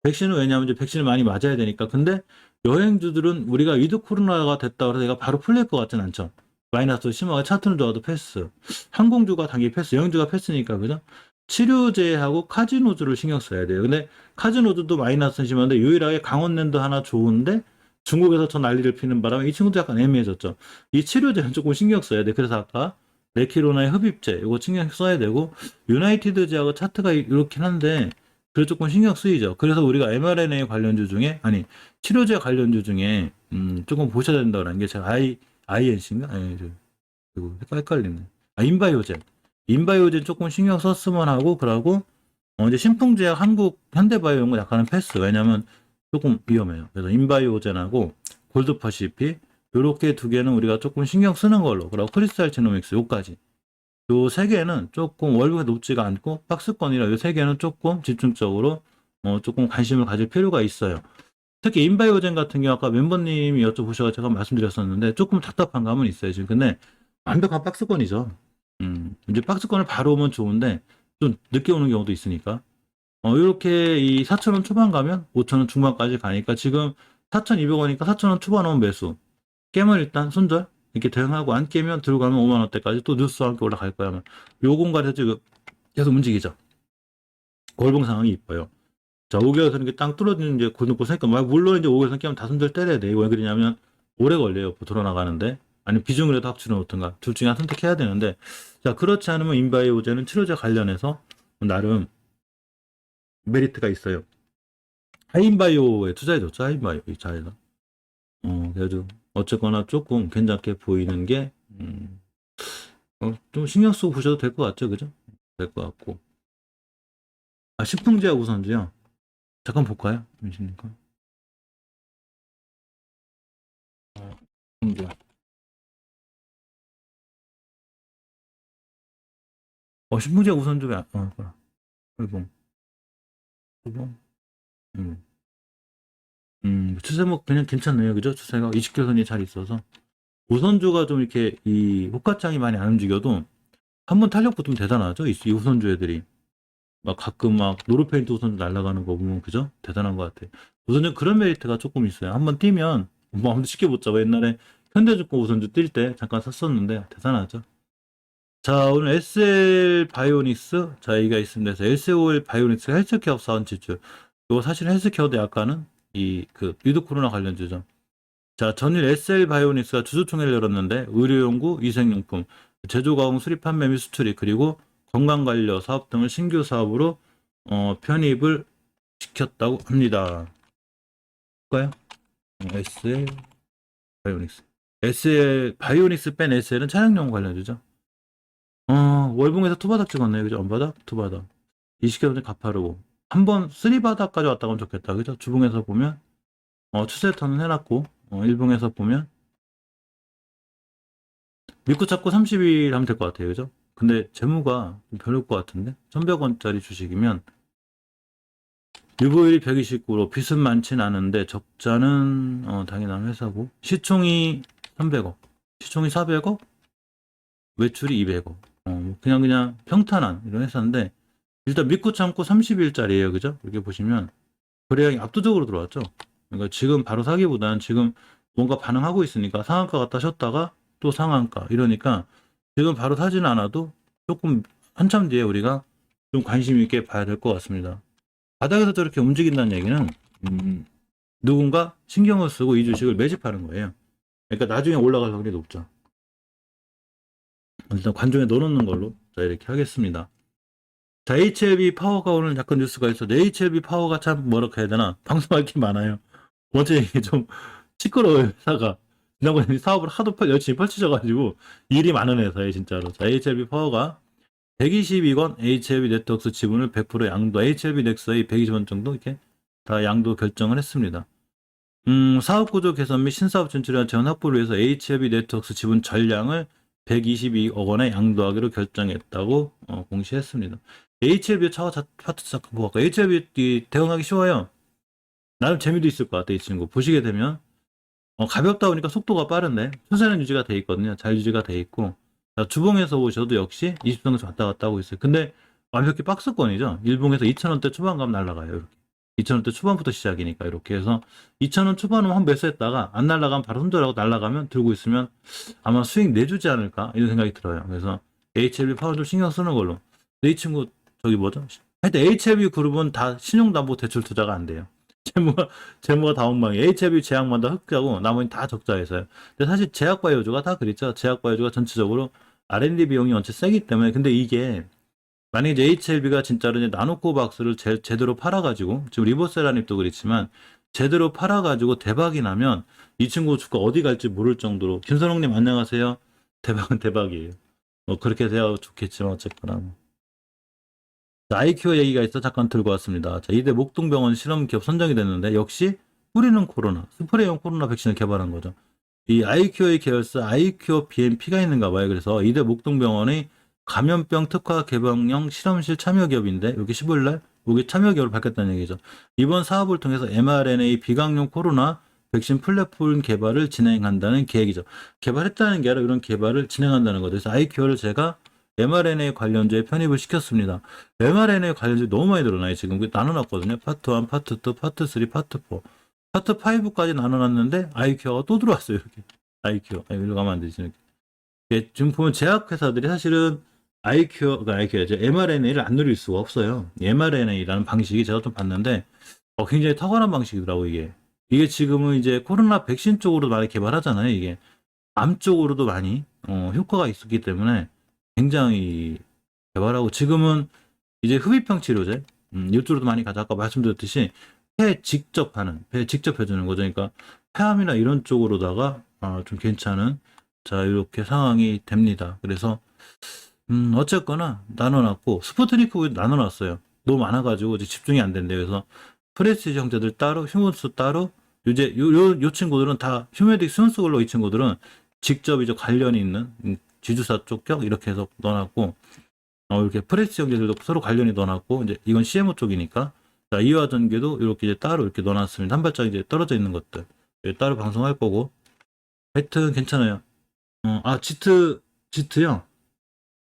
백신은 왜냐하면 이제 백신을 많이 맞아야 되니까. 근데 여행주들은 우리가 위드 코로나가 됐다고 해서 내가 바로 풀릴 것 같진 않죠. 마이너스 심하게 차트는 좋아도 패스. 항공주가 당연히 패스, 여행주가 패스니까, 그죠? 치료제하고 카지노주를 신경 써야 돼요. 근데 카지노주도 마이너스 심한데 유일하게 강원랜드 하나 좋은데 중국에서 저 난리를 피는 바람에 이 친구도 약간 애매해졌죠. 이 치료제는 조금 신경 써야 돼. 그래서 아까 레키로나의 흡입제 이거 신경 써야 되고 유나이티드 제하고 차트가 이렇긴 한데 그래 조금 신경 쓰이죠. 그래서 우리가 mRNA 관련주 중에 치료제 관련주 중에 조금 보셔야 된다는 게 제가 INC인가? 이거 헷갈리네. 인바이오젠 조금 신경 썼으면 하고 그러고 이제 신풍제약, 한국 현대바이오 건 약간은 패스. 왜냐면 조금 위험해요. 그래서 인바이오젠하고 골드퍼시픽 요렇게 두 개는 우리가 조금 신경 쓰는 걸로. 그리고 크리스탈 제노믹스 요까지. 요 세 개는 조금 월급이 높지가 않고 박스권이라 요 세 개는 조금 집중적으로 조금 관심을 가질 필요가 있어요. 특히 인바이오젠 같은 경우 아까 멤버님이 여쭤보셔서 제가 말씀드렸었는데 조금 답답한 감은 있어요 지금. 근데 완벽한 박스권이죠. 이제 박스권을 바로 오면 좋은데 좀 늦게 오는 경우도 있으니까 이렇게 이 4,000원 초반 가면 5,000원 중반까지 가니까 지금 4,200원이니까 4,000원 초반 오면 매수. 깨면 일단 손절 이렇게 대응하고, 안 깨면 들고 가면 5만 원대까지 또 뉴스와 함께 올라갈 거야. 요 공간에서 지금 계속 움직이죠. 골봉 상황이 이뻐요. 자, 5개월선 이렇게 땅 뚫어지는 이제 골놓고 세니까, 물론 이제 5개월선 깨면 다 손절 때려야 돼. 이거 왜 그러냐면 오래 걸려요. 돌아나가는데. 아니면 비중이라도 합치는 어떤가. 둘 중에 하나 선택해야 되는데. 자, 그렇지 않으면 인바이오제는 치료제 관련해서 나름 메리트가 있어요. 하인바이오에 투자해줬죠. 하인바이오 이 자리에서. 그래도 어쨌거나 조금 괜찮게 보이는 게, 좀 신경 쓰고 보셔도 될 것 같죠. 그죠? 될 것 같고. 아, 신풍제약 우선주요. 잠깐 볼까요? 잠시만요. 신풍제약. 신풍제약 우선주가, 일본. 일본. 음. 추세 뭐 그냥 괜찮네요. 그죠? 추세가 20개선이 잘 있어서. 우선주가 좀 이렇게 이 호가창이 많이 안 움직여도 한번 탄력 붙으면 대단하죠? 이 우선주 애들이. 막 가끔 막 노르페인트 우선주 날아가는 거 보면 그죠? 대단한 것 같아요. 우선주 그런 메리트가 조금 있어요. 한번 뛰면 뭐 아무도 쉽게 못 잡아. 옛날에 현대증권 우선주 뛸 때 잠깐 샀었는데 대단하죠. 자, 오늘 SL 바이오닉스 자, 얘기가 있습니다. 그래서 SL 바이오닉스 헬스케어 사원 지출. 이거 사실 헬스케어도 약간은 이 그 위드 코로나 관련주죠. 자, 전일 SL 바이오닉스가 주주총회를 열었는데 의료연구, 위생용품, 제조가공 수립 판매 및 수출입, 그리고 건강관료 사업 등을 신규 사업으로 편입을 시켰다고 합니다. 볼까요? SL 바이오닉스. SL 바이오닉스 뺀 SL은 차량용 관련주죠. 월봉에서 투바닥 찍었네요. 그죠? 언바닥, 투바닥. 20개월은 가파르고. 한번 3바닥까지 왔다 가면 좋겠다. 그죠? 주봉에서 보면, 추세 턴은 해놨고, 일봉에서 보면, 믿고 잡고 30일 하면 될 것 같아요. 그죠? 근데 재무가 별로일 것 같은데? 1,100원짜리 주식이면, 유보율이 129로 빚은 많진 않은데, 적자는, 당연한 회사고, 시총이 300억, 시총이 400억, 외출이 200억. 그냥 평탄한 이런 회사인데, 일단 믿고 참고 30일짜리예요. 그죠? 이렇게 보시면 거래량이 압도적으로 들어왔죠. 그러니까 지금 바로 사기보다는 지금 뭔가 반응하고 있으니까 상한가 갔다 쉬었다가 또 상한가 이러니까 지금 바로 사지는 않아도 조금 한참 뒤에 우리가 좀 관심 있게 봐야 될 것 같습니다. 바닥에서 저렇게 움직인다는 얘기는 누군가 신경을 쓰고 이 주식을 매집하는 거예요. 그러니까 나중에 올라갈 확률이 높죠. 일단 관중에 넣어놓는 걸로 자 이렇게 하겠습니다. 자, HLB 파워가 오늘 약간 뉴스가 있어. HLB 파워가 참 뭐라 해야 되나? 방송할 게 많아요. 원체 이게 좀 시끄러워요, 회사가. 지난번에 사업을 하도 열심히 펼치셔가지고 일이 많은 회사예요, 진짜로. 자, HLB 파워가 122건 HLB 네트워크스 지분을 100% 양도, HLB 넥서의 120원 정도 이렇게 다 양도 결정을 했습니다. 사업 구조 개선 및 신사업 진출이나 재원 확보를 위해서 HLB 네트워크스 지분 전량을 122억 원에 양도하기로 결정했다고 공시했습니다. HLB 파트 잠깐 보고 갈까요? HLB 대응하기 쉬워요. 나름 재미도 있을 것 같아, 이 친구. 보시게 되면 가볍다 보니까 속도가 빠른데 추세는 유지가 돼 있거든요. 잘 유지가 돼 있고, 자, 주봉에서 보셔도 역시 20선에서 왔다 갔다 하고 있어요. 근데 완벽히 박스권이죠. 일봉에서 2,000원대 초반 가면 날아가요. 이렇게 2,000원대 초반부터 시작이니까 이렇게 해서 2,000원 초반은 한 매수했다가 안 날아가면 바로 손절하고, 날아가면 들고 있으면 아마 수익 내주지 않을까 이런 생각이 들어요. 그래서 HLB 파워 좀 신경 쓰는 걸로. 근데 이 친구 저기 뭐죠? 하여튼 HLB 그룹은 다 신용담보대출 투자가 안 돼요. 재무가 다 엉망이에요. HLB 제약만 다 흑자고 나머지는 다 적자에서요. 근데 사실 제약바이오주가 다 그랬죠. 제약바이오주가 전체적으로 R&D 비용이 원체 세기 때문에. 근데 이게 만약에 이제 HLB가 진짜로 이제 나노코박스를 제대로 팔아가지고, 지금 리버셀라닙도 그렇지만 제대로 팔아가지고 대박이 나면 이 친구 주가 어디 갈지 모를 정도로. 김선홍님 안녕하세요. 대박은 대박이에요. 뭐 그렇게 돼야 좋겠지만 어쨌거나. 자, 아이큐어 얘기가 있어 잠깐 들고 왔습니다. 자, 이대 목동병원 실험 기업 선정이 됐는데 역시 뿌리는 코로나, 스프레이용 코로나 백신을 개발한 거죠. 이 아이큐어의 계열사 아이큐어 BMP가 있는가 봐요. 그래서 이대 목동병원의 감염병 특화 개방형 실험실 참여 기업인데 여기 15일 날 여기 참여 기업을 밝혔다는 얘기죠. 이번 사업을 통해서 mRNA 비강용 코로나 백신 플랫폼 개발을 진행한다는 계획이죠. 개발했다는 게 아니라 이런 개발을 진행한다는 거죠. 그래서 아이큐어를 제가 mRNA 관련주에 편입을 시켰습니다. mRNA 관련주 너무 많이 늘어나요. 지금 나눠놨거든요. 파트 1, 파트 2, 파트 3, 파트 4. 파트 5까지 나눠놨는데 아이큐어가 또 들어왔어요. 이렇게. 아이큐어. 이리로 가면 안 되지. 이렇게. 지금 보면 제약회사들이 사실은 아이큐어가 이제 mRNA를 안 누릴 수가 없어요. mRNA라는 방식이 제가 좀 봤는데 굉장히 탁월한 방식이더라고 이게. 이게 지금은 이제 코로나 백신 쪽으로 많이 개발하잖아요. 이게 암 쪽으로도 많이 효과가 있었기 때문에 굉장히 개발하고 지금은 이제 흡입형 치료제 이쪽으로도 많이 가자. 아까 말씀드렸듯이 폐 직접 해주는 거죠. 그러니까 폐암이나 이런 쪽으로다가 좀 괜찮은 자 이렇게 상황이 됩니다. 그래서 어쨌거나 나눠놨고 스푸트니크 나눠놨어요. 너무 많아가지고 이제 집중이 안 된대요. 그래서 프레스티지 형제들 따로 휴먼스 따로 이제 요 친구들은 다 휴메딕 스문스 걸로 이 친구들은 직접 이제 관련이 있는 지주사 쪽 격 이렇게 해서 넣어놨고 이렇게 프레스 형제들도 서로 관련이 넣어놨고 이제 이건 CMO 쪽이니까 자 이화 전개도 이렇게 이제 따로 이렇게 넣어놨습니다. 한 발짝 이제 떨어져 있는 것들 따로 방송할 거고 하여튼 괜찮아요. 지트요.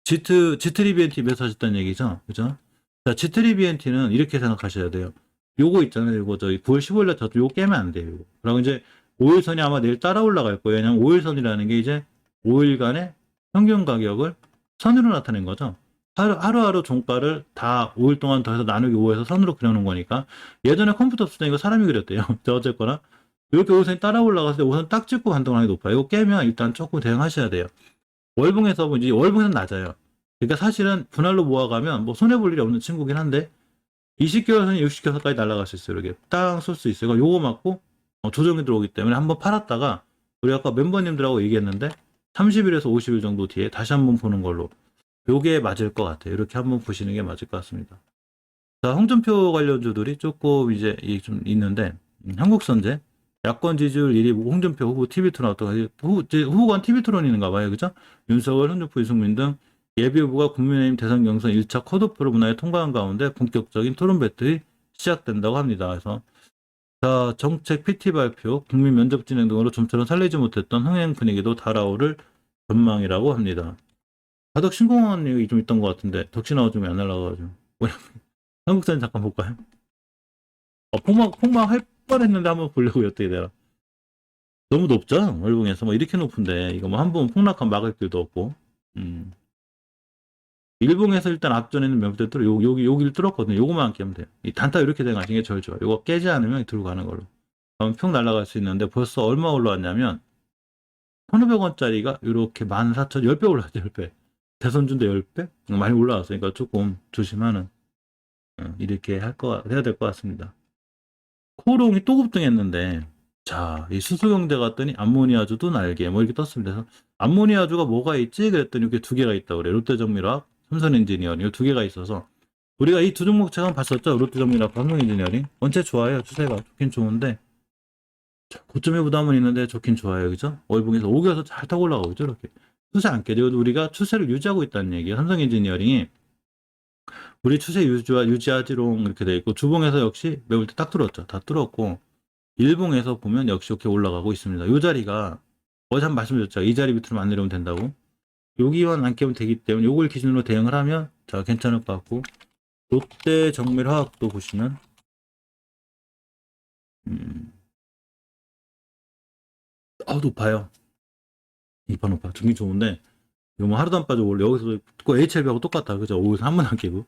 지트리비엔티 몇 하셨다는 얘기죠, 그죠? 자 지트리비엔티는 이렇게 생각하셔야 돼요. 요거 있잖아요. 요거 저희 9월 15일날 저도 요거 깨면 안 돼요. 요거. 그리고 이제 5일선이 아마 내일 따라 올라갈 거예요. 왜냐면 5일선이라는 게 이제 5일간의 평균 가격을 선으로 나타낸 거죠. 하루하루 종가를 다 5일 동안 더해서 나누기 5에서 선으로 그려놓은 거니까 예전에 컴퓨터 쓰던 이거 사람이 그렸대요. 어쨌거나 이렇게 5일선이 따라 올라갔을 때 5선 딱 찍고 반동하기 높아요. 이거 깨면 일단 조금 대응하셔야 돼요. 월봉에서 이제 월봉에서는 낮아요. 그러니까 사실은 분할로 모아가면 뭐 손해볼 일이 없는 친구긴 한데 20개월선이 60개월선까지 날아갈 수 있어요. 이렇게 땅 쏠 수 있어요. 요거 맞고 조정이 들어오기 때문에 한번 팔았다가 우리 아까 멤버님들하고 얘기했는데 30일에서 50일 정도 뒤에 다시 한번 보는 걸로 요게 맞을 것 같아요. 이렇게 한번 보시는 게 맞을 것 같습니다. 자, 홍준표 관련주들이 조금 이제 좀 있는데 한국선제 야권 지지율 1위 홍준표 후보 TV 토론 후보관 TV 토론인가 봐요. 그죠? 윤석열, 홍준표, 유승민 등 예비 후보가 국민의힘 대선 경선 1차 컷오프를 문화에 통과한 가운데 본격적인 토론 배틀이 시작된다고 합니다. 그래서 자, 정책 PT 발표, 국민 면접 진행 등으로 좀처럼 살리지 못했던 흥행 분위기도 달아오를 전망이라고 합니다. 다덕 신공한 얘기 좀 있던 것 같은데 덕신아웃 좀안 날라가가지고 한국사진 잠깐 볼까요? 폭망 할 뻔했는데 한번 보려고 어떻게 되나? 너무 높죠? 월봉에서 뭐 이렇게 높은데 이거 뭐 한 번 폭락한 막을 길도 없고. 일봉에서 일단 앞전에는 몇 대 뚫어 여기를 뚫었거든요. 요거만 깨면 돼요. 이 단타 이렇게 돼가지고 게 제일 좋아요. 요거 깨지 않으면 들고 가는 걸로. 그럼 평 날아갈 수 있는데 벌써 얼마 올라왔냐면 1,500원짜리가 이렇게 14,000 10배 올라왔죠. 10배. 대선준대 10배? 많이 올라왔으니까 조금 조심하는 이렇게 해야 될 것 같습니다. 코롱이 또 급등했는데 자, 이 수소경제 갔더니 암모니아주도 날개 뭐 이렇게 떴습니다. 그래서 암모니아주가 뭐가 있지? 그랬더니 이렇게 두 개가 있다고 그래요. 롯데정밀화학, 삼성엔지니어링 이 두 개가 있어서 우리가 이 두 종목 제가 봤었죠. 롯데정밀화학, 삼성엔지니어링 원체 좋아요. 추세가 좋긴 좋은데 고점에 부담은 있는데 좋긴 좋아요. 그죠? 월봉에서 5개에서 잘 타고 올라가고 있죠. 이렇게 추세 안 깨져. 우리가 추세를 유지하고 있다는 얘기예요. 삼성엔지니어링이 우리 추세 유지하지롱 이렇게 돼 있고 주봉에서 역시 매울 때 딱 뚫었죠. 다 뚫었고 일봉에서 보면 역시 이렇게 올라가고 있습니다. 이 자리가 어제 한 말씀드렸죠. 이 자리 밑으로 안 내려오면 된다고. 여기만 안 깨면 되기 때문에 요걸 기준으로 대응을 하면 자 괜찮을 것 같고 롯데 정밀화학도 보시면 높아요. 이파 높아. 중기 좋은데 이거 뭐 하루도 안 빠져 올려. 여기서 HLB하고 똑같아. 그죠? 5에서 한 번 안 깨고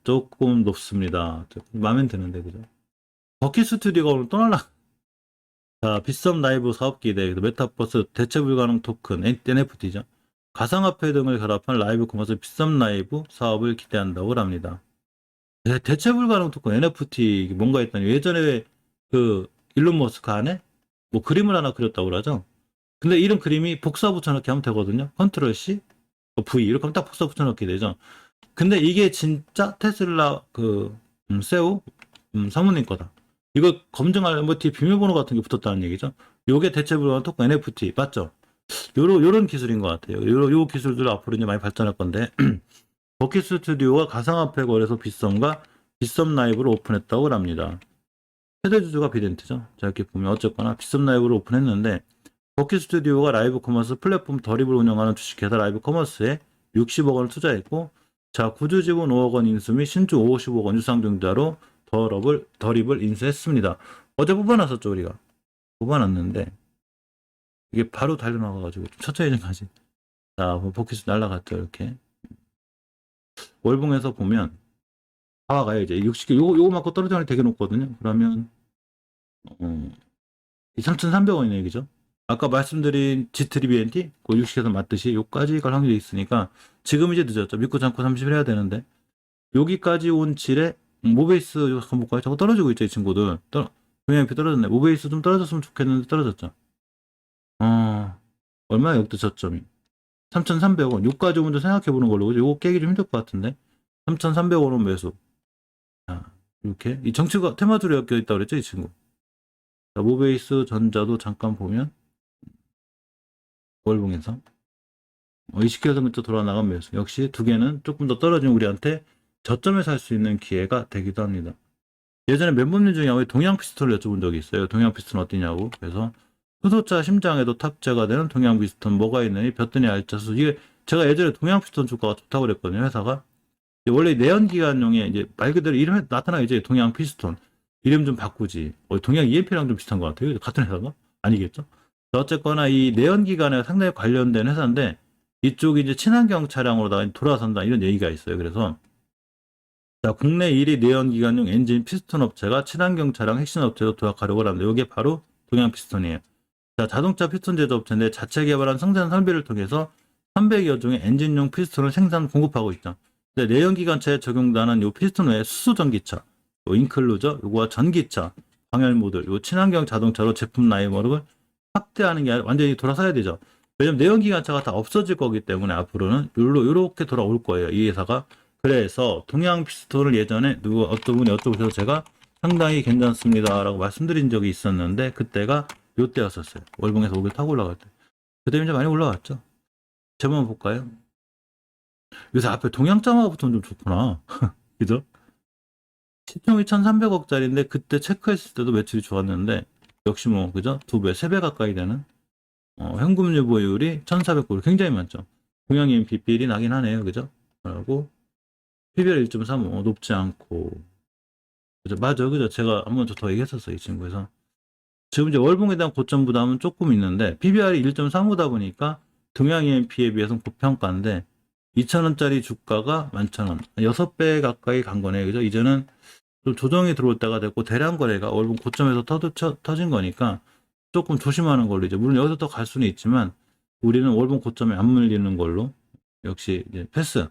조금 높습니다. 마음에 드는데 그죠? 버킷 스튜디오가 오늘 또 날라. 자, 빗썸 라이브 사업 기대, 메타버스 대체 불가능 토큰, NFT죠. 가상화폐 등을 결합한 라이브 커머스 빗썸 라이브 사업을 기대한다고 합니다. 대체 불가능 토큰, NFT 뭔가 했더니 예전에 그 일론 머스크 안에 뭐 그림을 하나 그렸다고 그러죠. 근데 이런 그림이 복사 붙여넣기 하면 되거든요. 컨트롤 C, V 이렇게 하면 딱 복사 붙여넣기 되죠. 근데 이게 진짜 테슬라 세우 사모님 거다. 이거 검증할 뭐 뒤에 비밀번호 같은 게 붙었다는 얘기죠. 요게 대체 불가능 토큰 NFT 맞죠? 요런 기술인 것 같아요. 요 기술들 앞으로 이제 많이 발전할 건데 버킷 스튜디오가 가상화폐 거래소 빗썸과 빗썸 라이브를 오픈했다고 합니다. 최대 주주가 비덴트죠. 자, 이렇게 보면 어쨌거나 빗썸 라이브를 오픈했는데 버킷 스튜디오가 라이브 커머스 플랫폼 더립을 운영하는 주식회사 라이브 커머스에 60억 원을 투자했고, 자, 구주 지분 5억 원 인수 및 신주 50억 원 유상증자로 더립을 인수했습니다. 어제 뽑아놨었죠, 우리가. 뽑아놨는데, 이게 바로 달려나가가지고, 좀 천천히 좀 가지. 자, 버킷 날라갔죠, 이렇게. 월봉에서 보면, 가요 이제 60개, 요거 맞고 떨어지는 게 되게 높거든요. 그러면, 3,300원이네, 얘기죠. 아까 말씀드린 G3BNT, 그 주식에서 맞듯이 요까지 갈 확률이 있으니까, 지금 이제 늦었죠. 믿고 참고 30일 해야 되는데, 여기까지 온 질에, 모베이스 한번 볼까요? 저거 떨어지고 있죠, 이 친구들. VMP 떨어졌네. 모베이스 좀 떨어졌으면 좋겠는데 떨어졌죠. 얼마야, 여기도 저점이. 3,300원. 요까지 먼저 생각해보는 걸로, 그죠? 요거 깨기 좀 힘들 것 같은데. 3,300원은 매수. 자, 이렇게. 이 정치가 테마주로 엮여 있다고 그랬죠, 이 친구. 자, 모베이스 전자도 잠깐 보면, 월봉에서. 20km 정도 돌아 나간 매수. 역시 두 개는 조금 더 떨어진 우리한테 저점에 살 수 있는 기회가 되기도 합니다. 예전에 멤버님 중에 동양 피스톨을 여쭤본 적이 있어요. 동양 피스톨 어디냐고. 그래서 수소차 심장에도 탑재가 되는 동양 피스톨 뭐가 있느니 볕더니 알짜수. 이게 제가 예전에 동양 피스톨 주가가 좋다고 그랬거든요. 회사가. 원래 내연기관용에 이제 말 그대로 이름에 나타나겠죠. 동양 피스톨. 이름 좀 바꾸지. 동양 EMP랑 좀 비슷한 것 같아요. 같은 회사가? 아니겠죠? 어쨌거나 이 내연기관에 상당히 관련된 회사인데 이쪽이 이제 친환경 차량으로다가 돌아선다 이런 얘기가 있어요. 그래서 자, 국내 1위 내연기관용 엔진 피스톤 업체가 친환경 차량 핵심 업체로 도약하려고 합니다. 이게 바로 동양 피스톤이에요. 자, 자동차 피스톤 제조 업체인데 자체 개발한 생산 설비를 통해서 300여 종의 엔진용 피스톤을 생산 공급하고 있죠. 내연기관차에 적용되는 이 피스톤 외에 수소 전기차, 요 인클루저, 요거와 전기차, 방열 모듈, 요 친환경 자동차로 제품 라인업을 확대하는 게 완전히 돌아서야 되죠. 왜냐면 내연기관차가 다 없어질 거기 때문에 앞으로는 요렇게 돌아올 거예요. 이 회사가. 그래서 동양 피스톨을 예전에 어떤 분이 여쭤보셔서 제가 상당히 괜찮습니다라고 말씀드린 적이 있었는데 그때가 요때였었어요. 월봉에서 500 타고 올라갈 때. 그때 이제 많이 올라갔죠. 제목 한번 볼까요? 요새 앞에 동양자마가 붙으면 좀 좋구나. 그죠? 시총이 1,300억짜리인데 그때 체크했을 때도 매출이 좋았는데 역시 뭐 그죠? 2배, 3배 가까이 되는 현금 유보율이 1,400불 굉장히 많죠. 동양 EMP 비율이 나긴 하네요. 그죠? 그리고 PBR 1.35 높지 않고 그죠? 맞아. 그죠? 제가 한 번 더 얘기했었어요. 이 친구에서. 지금 이제 월봉에 대한 고점 부담은 조금 있는데 PBR이 1.35다 보니까 동양 EMP에 비해서는 고평가인데 2,000원짜리 주가가 11,000원. 6배 가까이 간 거네요. 그죠? 이제는 좀 조정이 들어올 때가 됐고 대량 거래가 월봉 고점에서 터진 거니까 조금 조심하는 걸로 이제 물론 여기서 더 갈 수는 있지만 우리는 월봉 고점에 안 물리는 걸로 역시 이제 패스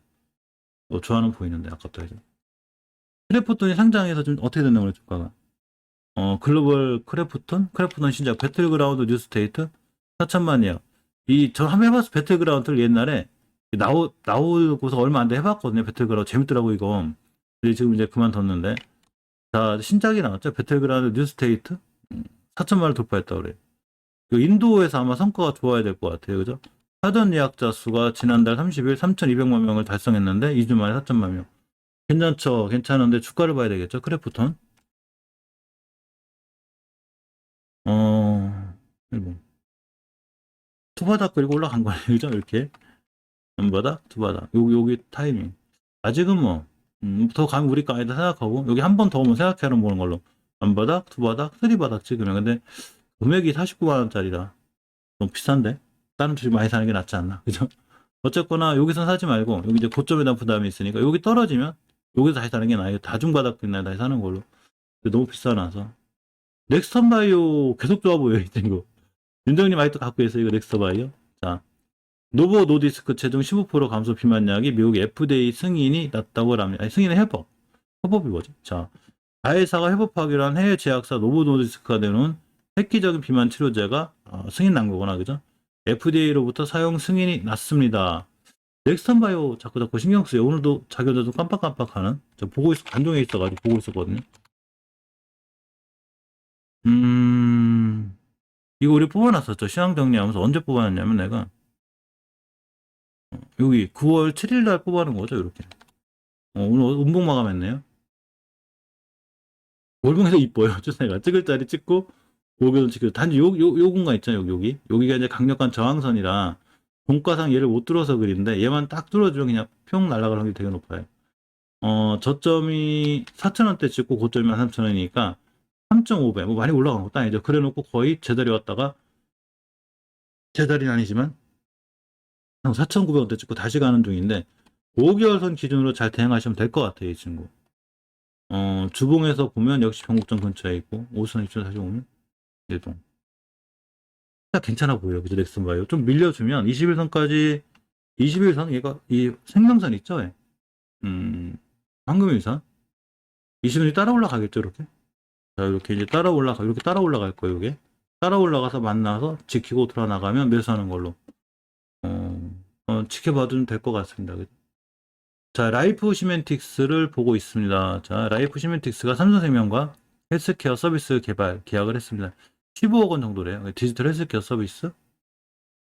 좋아하는 보이는데 아까부터 이제 크래프톤이 상장해서 좀 어떻게 됐나 오늘 주가가 글로벌 크래프톤 신작 배틀그라운드 뉴스테이트 4천만이에요. 저 한번 해봤어. 배틀그라운드를 옛날에 나오고서 얼마 안 돼 해봤거든요. 배틀그라운드 재밌더라고 이거. 근데 지금 이제 그만뒀는데 자 신작이 나왔죠. 배틀그라운드 뉴스테이트 4천만을 돌파했다 그래요. 인도에서 아마 성과가 좋아야 될 것 같아요. 그죠? 사전 예약자 수가 지난달 30일 3,200만 명을 달성했는데 2주 만에 4천만 명. 괜찮죠? 괜찮은데 주가를 봐야 되겠죠? 크래프톤. 일본. 투바닥 그리고 올라간 거예요. 그죠? 이렇게. 연바닥, 투바닥. 여기 타이밍. 아직은 뭐, 더 가면 우리 거 아니다 생각하고, 여기 한 번 더 오면 생각해보는 보는 걸로. 연바닥, 투바닥, 쓰리바닥 찍으면. 근데 금액이 49만원짜리라. 너무 비싼데? 다른 주식 많이 사는 게 낫지 않나? 그죠? 어쨌거나 여기서 사지 말고 여기 이제 고점에 대한 부담이 있으니까 여기 떨어지면 여기서 다시 사는 게 나아요. 다중바닥 빛나요. 다시 사는 걸로. 근데 너무 비싸놔서. 넥스턴 바이오 계속 좋아 보여요. 이 친구. 윤정님 아직도 갖고 있어요. 이거 넥스턴 바이오. 자, 노보 노디스크 체중 15% 감소 비만약이 미국 FDA 승인이 났다고 합니다. 아니, 승인의 해법. 해법이 뭐지? 자, 자회사가 해법하기로 한 해외 제약사 노보 노디스크가 내놓은 획기적인 비만 치료제가 승인 난 거구나. 그죠? FDA로부터 사용 승인이 났습니다. 넥스턴 바이오 자꾸 신경 쓰여. 오늘도 자기 혼자도 깜빡깜빡하는. 저 보고 관종에 있어가지고 보고 있었거든요. 이거 우리 뽑아놨었죠. 시황 정리하면서 언제 뽑아놨냐면 내가 여기 9월 7일 날 뽑아놓은 거죠. 이렇게. 오늘 운봉 마감했네요. 월봉에서 이뻐요. 내가 찍을 자리 찍고 고개도 찍고 단지 요 공간 있잖아요. 여기가 이제 강력한 저항선이라 종가상 얘를 못 뚫어서 그린데 얘만 딱 뚫어주면 그냥 평 날아갈 확률이 되게 높아요. 저점이 4,000원대 찍고 고점이 13,000원이니까 3.5배 뭐 많이 올라간 것도 아니죠. 그래놓고 거의 제자리 왔다가 제자리는 아니지만 4,900원대 찍고 다시 가는 중인데 5개월선 기준으로 잘 대응하시면 될 것 같아요. 이 친구. 주봉에서 보면 역시 변곡점 근처에 있고 5선 입장 다시 오면 일동 딱 괜찮아 보여요. 그죠? 넥슨바이오 좀 밀려주면 21선까지 21선 얘가 이 생명선 있죠? 예. 황금일선 20선이 따라 올라가겠죠 이렇게. 자 이렇게 이제 이렇게 따라 올라갈 거예요. 이게 따라 올라가서 만나서 지키고 돌아 나가면 매수하는 걸로 지켜봐도 될 것 같습니다. 그죠? 자, 라이프 시멘틱스를 보고 있습니다. 자, 라이프 시멘틱스가 삼성생명과 헬스케어 서비스 개발 계약을 했습니다. 15억 원 정도래요. 디지털 헬스케어 서비스.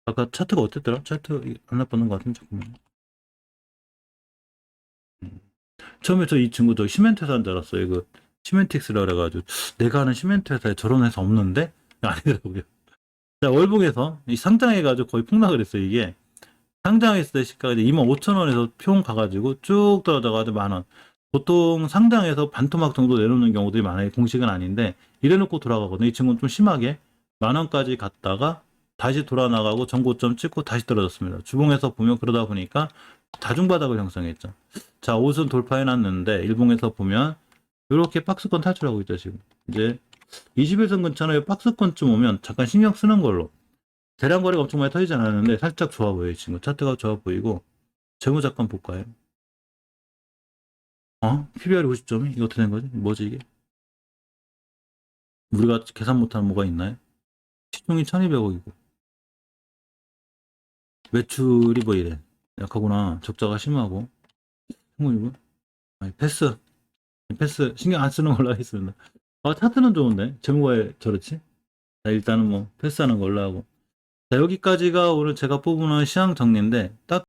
아까 차트가 어땠더라? 차트 안 나쁘는 것 같은데, 잠깐만. 처음에 저 이 친구 저 시멘트 회사인 줄 알았어요. 이거 시멘틱스라 그래가지고 내가 아는 시멘트 회사에 저런 회사 없는데? 아니더라고요. 자, 월봉에서 이 상장해가지고 거의 폭락을 했어요, 이게. 상장했을 때 시가가 이제 25,000원에서 평 가가지고 쭉 떨어져가지고 만원. 보통 상장해서 반토막 정도 내놓는 경우들이 많아요. 공식은 아닌데 이래놓고 돌아가거든요. 이 친구는 좀 심하게 만원까지 갔다가 다시 돌아 나가고 전고점 찍고 다시 떨어졌습니다. 주봉에서 보면 그러다 보니까 다중바닥을 형성했죠. 자, 5선 돌파해놨는데 일봉에서 보면 이렇게 박스권 탈출하고 있죠. 지금 이제 21선 근처는 박스권쯤 오면 잠깐 신경 쓰는 걸로. 대량 거래가 엄청 많이 터지지 않았는데 살짝 좋아 보여요. 이 친구 차트가 좋아 보이고 재무 잠깐 볼까요? PBR이 50점이? 이거 어떻게 된 거지? 뭐지 이게? 우리가 계산 못하는 뭐가 있나요? 시총이 1200억이고 매출이 뭐 이래 약하구나. 적자가 심하고 이거 아니, 패스 신경 안 쓰는 걸로 하겠습니다. 차트는 좋은데 재무가 저렇지? 자, 일단은 뭐 패스하는 걸로 하고 자, 여기까지가 오늘 제가 뽑은 시황 정리인데 딱